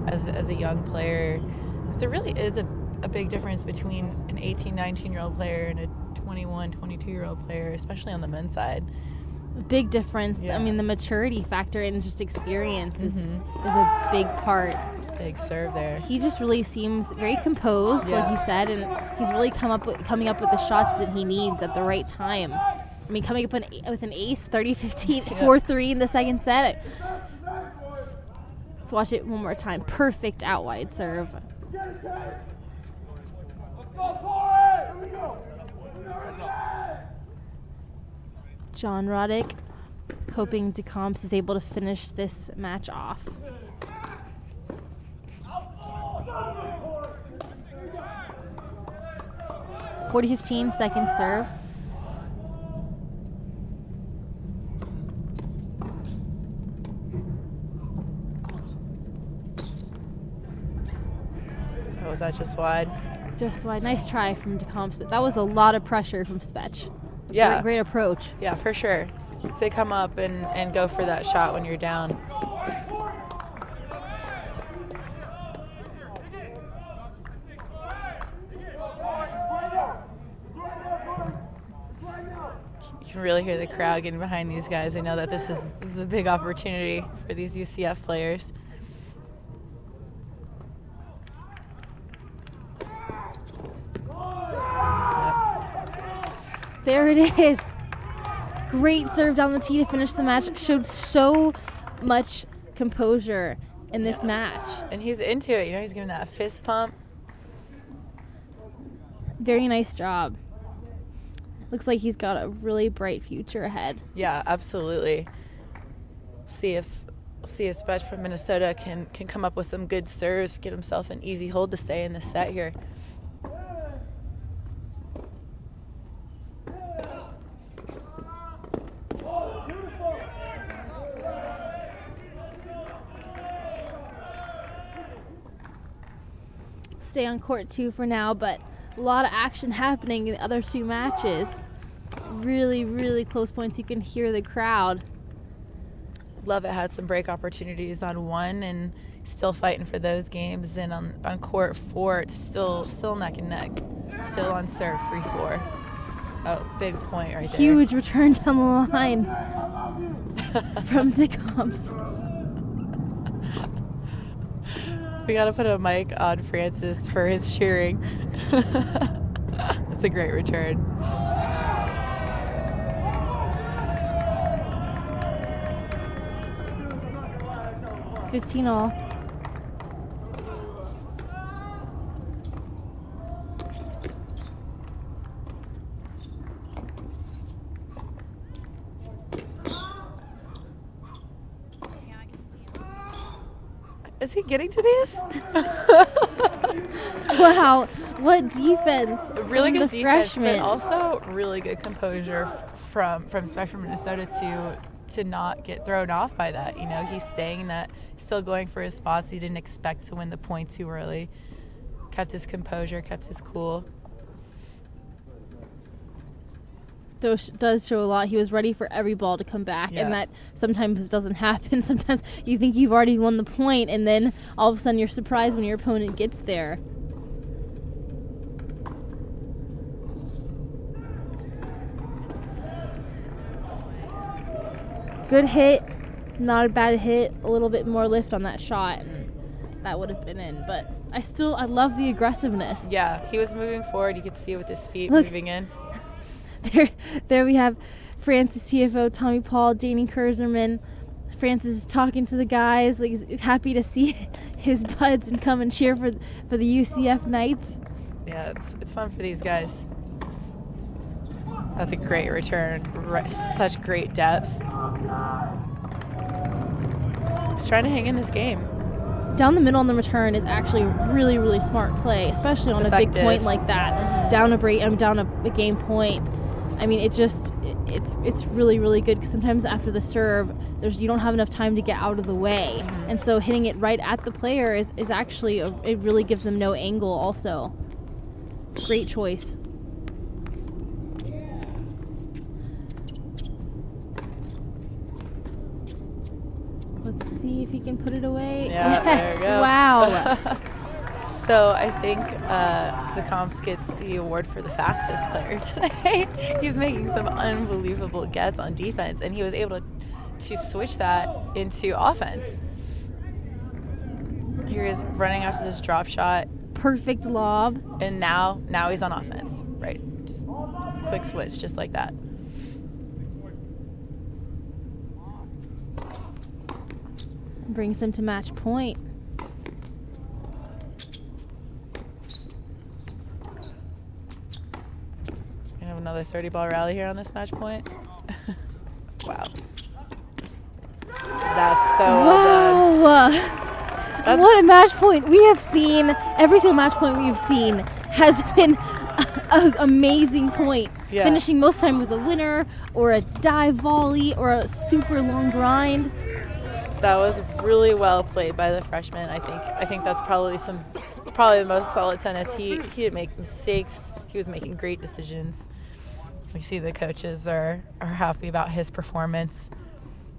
as a young player. 'Cause there really is a big difference between an 18, 19-year-old player and a 21, 22-year-old player, especially on the men's side. A big difference. Yeah. I mean, the maturity factor and just experience is a big part. Big serve there. He just really seems very composed, Yeah. like you said, and he's really coming up with the shots that he needs at the right time. I mean, coming up with an ace, 30-15, 4-3 in the second set. Let's watch it one more time. Perfect out wide serve. Let's go for it. Here we go. John Roddick hoping DeComps is able to finish this match off. .40-15 second serve. Oh, was that just wide? Just wide. Nice try from DeComps, but that was a lot of pressure from Spetch. Yeah. Great approach. Yeah, for sure. To come up and go for that shot when you're down. can really hear the crowd getting behind these guys. I know that this is a big opportunity for these UCF players. There it is. Great serve down the tee to finish the match. Showed so much composure in this match. And he's into it. You know, he's giving that a fist pump. Very nice job. Looks like he's got a really bright future ahead. Yeah, absolutely. See if Spetch from Minnesota can come up with some good serves, get himself an easy hold to stay in the set here. Stay on court 2 for now, but a lot of action happening in the other 2 matches. Really, really close points. You can hear the crowd. Lovett had some break opportunities on 1 and still fighting for those games. And on court 4, it's still neck and neck. Still on serve 3-4. Oh, big point right there. Huge return down the line from DeCombs. We got to put a mic on Francis for his cheering. That's a great return. $15 all. Is he getting to these? Wow, what defense! Really from good the defense, freshman. but also really good composure from Spetch from Minnesota to not get thrown off by that. You know, he's staying in that, still going for his spots. He didn't expect to win the point too early. Kept his composure, kept his cool. Does show a lot. He was ready for every ball to come back, Yeah. and that sometimes doesn't happen. Sometimes you think you've already won the point, and then all of a sudden you're surprised when your opponent gets there. Good hit, not a bad hit. A little bit more lift on that shot, and that would have been in. But I love the aggressiveness. Yeah, he was moving forward. You could see it with his feet Look. moving in. There we have Francis TFO, Tommy Paul, Danny Kurzerman. Francis is talking to the guys, like he's happy to see his buds and come and cheer for the UCF Knights. Yeah, it's fun for these guys. That's a great return. Such great depth. He's trying to hang in this game. Down the middle on the return is actually really, really smart play, especially on a big point like that. Down a game point. I mean, it's really, really good because sometimes after the serve, you don't have enough time to get out of the way, and so hitting it right at the player is actually it really gives them no angle. Also, great choice. Let's see if he can put it away. Yeah, yes, there we go. Wow. So I think DeCombs gets the award for the fastest player today. He's making some unbelievable gets on defense, and he was able to switch that into offense. Here he is running after this drop shot. Perfect lob. And now he's on offense. Right. Just quick switch, just like that. Brings them to match point. Gonna have another 30-ball rally here on this match point. Wow. That's so well done. What a match point we have seen. Every single match point we've seen has been an amazing point. Yeah. Finishing most time with a winner or a dive volley or a super long grind. That was really well played by the freshman. I think that's probably the most solid tennis. He didn't make mistakes. He was making great decisions. We see the coaches are happy about his performance.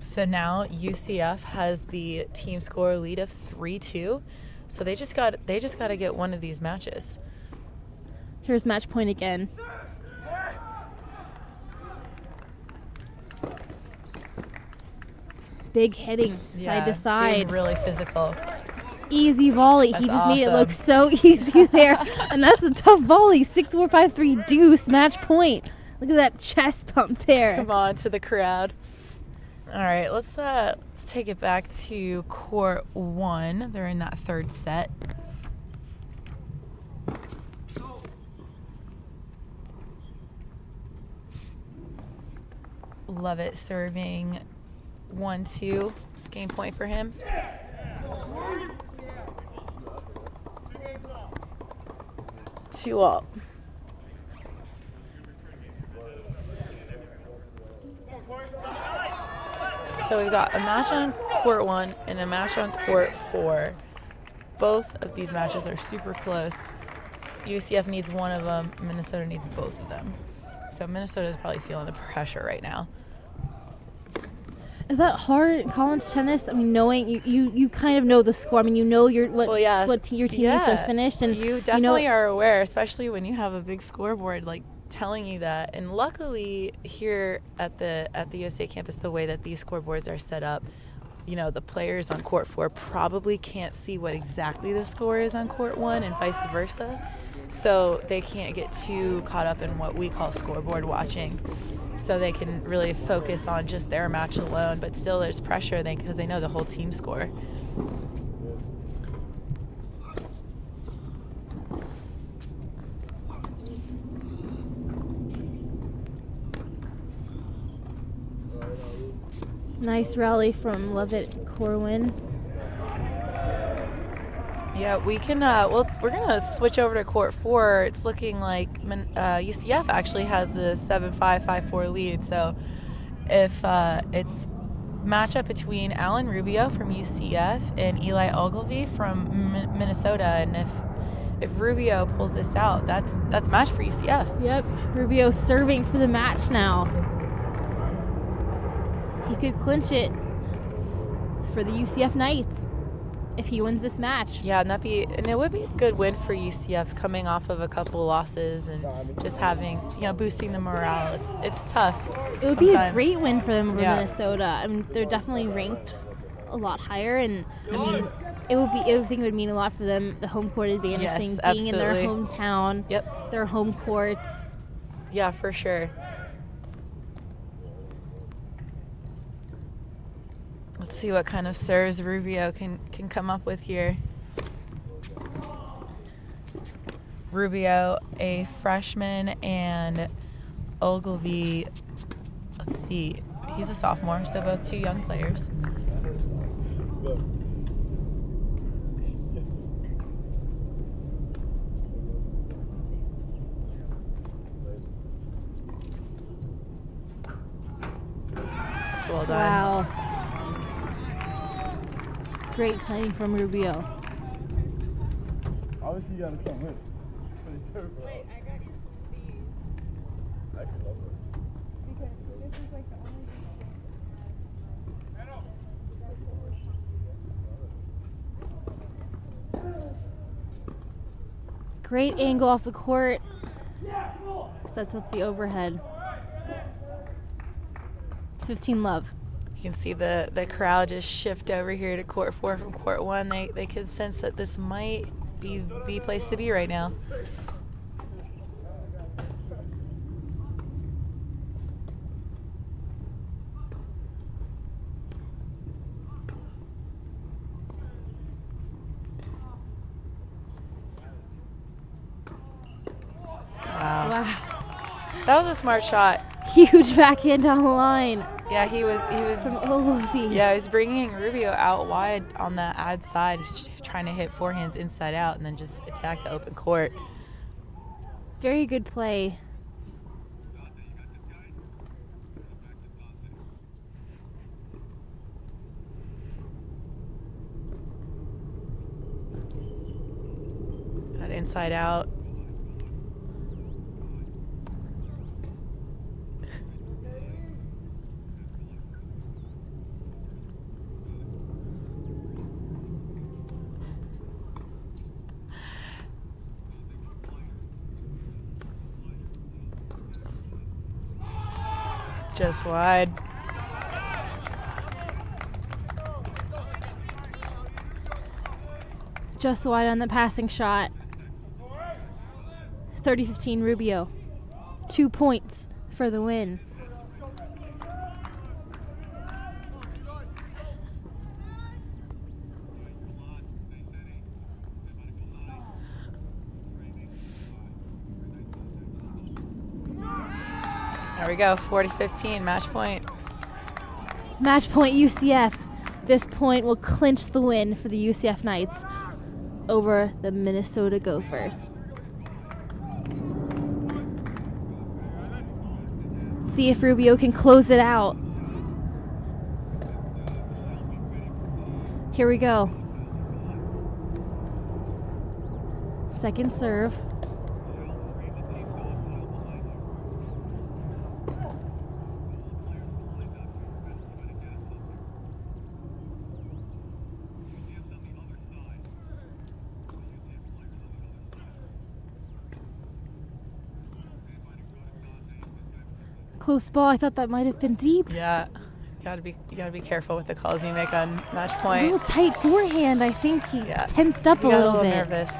So now UCF has the team score lead of 3-2. So they just got to get one of these matches. Here's match point again. big hitting side to side. Being really physical. Easy volley. That's He just made it look awesome. so easy there. And that's a tough volley. 6-4, 5-3 deuce, match point. Look at that chest pump there. Come on to the crowd. All right, let's take it back to court 1. They're in that third set. Lovett serving 1-2. It's game point for him. Two all. So we've got a match on court 1 and a match on court 4. Both of these matches are super close. UCF needs one of them. Minnesota needs both of them. So Minnesota is probably feeling the pressure right now. Is that hard in college tennis? I mean, knowing you kind of know the score. I mean, you know your your team needs to finish, and you definitely are aware, especially when you have a big scoreboard like telling you that. And luckily, here at the USTA campus, the way that these scoreboards are set up, you know, the players on court 4 probably can't see what exactly the score is on court 1, and vice versa. So they can't get too caught up in what we call scoreboard watching. So they can really focus on just their match alone, but still there's pressure because they know the whole team score. Nice rally from Lovett Corwin. Yeah, we can. We're gonna switch over to court 4. It's looking like UCF actually has the 7-5, 5-4 lead. So if it's matchup between Alan Rubio from UCF and Eli Ogilvie from Minnesota, and if Rubio pulls this out, that's match for UCF. Yep, Rubio serving for the match now. He could clinch it for the UCF Knights if he wins this match. Yeah, and it would be a good win for UCF coming off of a couple losses and just having, boosting the morale. It's tough. It would be a great win for them over Minnesota. I mean, they're definitely ranked a lot higher, and I mean, I think it would mean a lot for them, the home court advantage, yes, being absolutely. in their hometown, Yep. their home courts. Yeah, for sure. Let's see what kind of serves Rubio can come up with here. Rubio, a freshman, and Ogilvie, let's see, he's a sophomore, so both two young players. So well done. Wow. Great playing from Rubio. Obviously, you gotta come with. Wait, I got you these. I actually love it. Because this is like the only thing. Great angle off the court. Sets up the overhead. 15 love. You can see the crowd just shift over here to court 4 from court 1. They can sense that this might be the place to be right now. Wow. That was a smart shot. Huge backhand down the line. Yeah, he was From Ogilvie. Yeah, he was bringing Rubio out wide on the ad side, trying to hit forehands inside out and then just attack the open court. Very good play. Got inside out. Just wide. Just wide on the passing shot. 30-15 Rubio. 2 points for the win. There we go, 40-15, match point. Match point UCF. This point will clinch the win for the UCF Knights over the Minnesota Gophers. See if Rubio can close it out. Here we go. Second serve. Close ball. I thought that might have been deep. Yeah, you gotta be careful with the calls you make on match A point. little tight forehand. I think he Yeah. tensed up You a got little bit. nervous.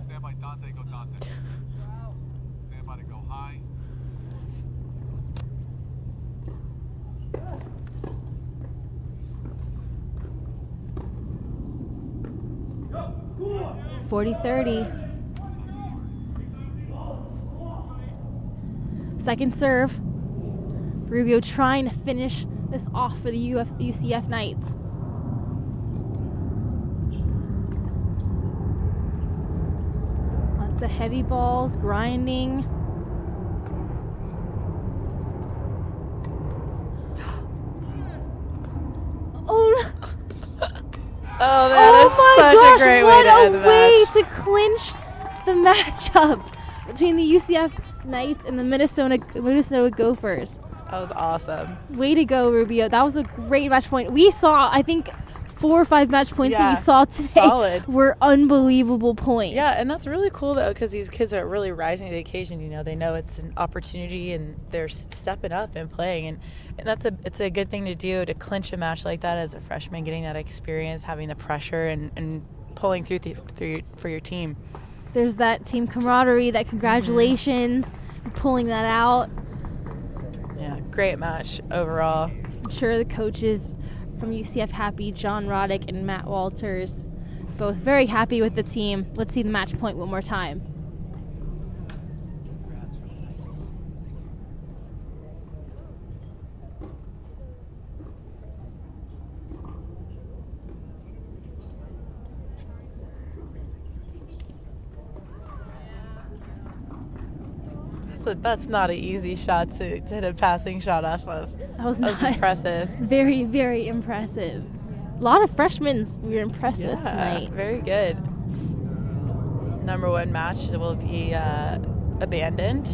Stand by Dante, go Dante. Stand by to go high. 40-30. Second serve. Rubio trying to finish this off for the UCF Knights. Lots of heavy balls, grinding. Oh, Oh, that is my such gosh, a great way what to end the a way match. to clinch the matchup between the UCF Knights and the Minnesota Gophers. That was awesome. Way to go, Rubio. That was a great match point. We saw, I think, 4 or 5 match points that Yeah, we saw today solid. were unbelievable points. Yeah, and that's really cool though, because these kids are really rising to the occasion. You know, they know it's an opportunity, and they're stepping up and playing, and it's a good thing to do, to clinch a match like that as a freshman, getting that experience, having the pressure, and pulling through for your team. There's that team camaraderie, that congratulations, pulling that out. Yeah, great match overall. I'm sure the coaches from UCF happy, John Roddick and Matt Walters, both very happy with the team. Let's see the match point one more time. That's not an easy shot to hit a passing shot off of. That was That was not impressive. very, very impressive. A lot of freshmen we were impressed with Yeah, tonight. very good. Number 1 match will be abandoned.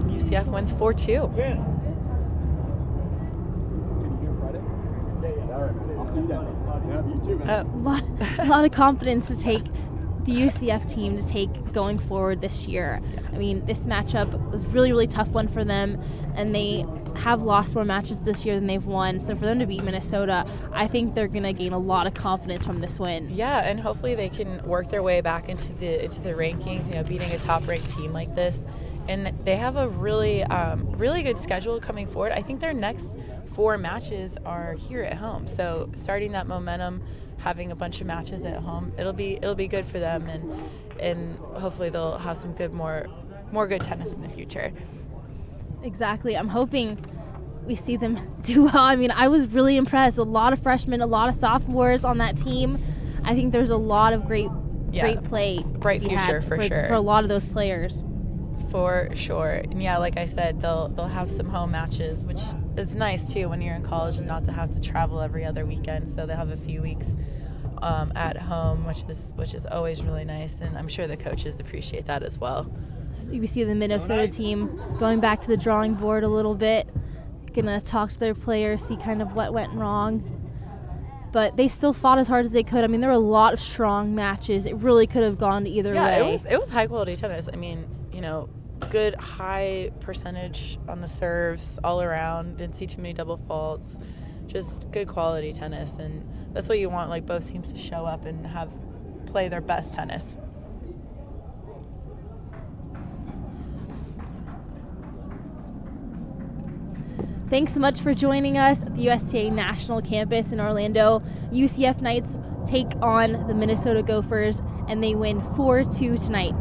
UCF wins 4-2. A lot of confidence to take the UCF team to take going forward this year. I mean, this matchup was really, really tough one for them, and they have lost more matches this year than they've won. So for them to beat Minnesota, I think they're going to gain a lot of confidence from this win. Yeah, and hopefully they can work their way back into the rankings. You know, beating a top-ranked team like this, and they have a really really good schedule coming forward. I think their next 4 matches are here at home. So starting that momentum, having a bunch of matches at home, it'll be good for them, and hopefully they'll have some more good tennis in the future. Exactly. I'm hoping we see them do well. I mean, I was really impressed. A lot of freshmen, a lot of sophomores on that team. I think there's a lot of great play. Bright to be future had for sure. For a lot of those players. For sure. And yeah, like I said, they'll have some home matches, which is nice too when you're in college and not to have to travel every other weekend. So they'll have a few weeks at home, which is always really nice, and I'm sure the coaches appreciate that as well. We see the Minnesota team going back to the drawing board a little bit, gonna talk to their players, see kind of what went wrong. But they still fought as hard as they could. I mean, there were a lot of strong matches. It really could have gone either way. Yeah, it was high quality tennis. I mean, you know, good high percentage on the serves all around. Didn't see too many double faults. Just good quality tennis, and that's what you want, like both teams to show up and play their best tennis. Thanks so much for joining us at the USTA National Campus in Orlando. UCF Knights take on the Minnesota Gophers, and they win 4-2 tonight.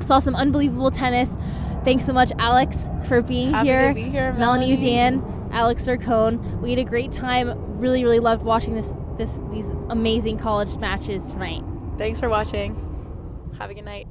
Saw some unbelievable tennis. Thanks so much, Alex, for being Happy here. to be here, Melanie Melanie. Udan, Alex Zircone. We had a great time. Really, really loved watching these amazing college matches tonight. Thanks for watching. Have a good night.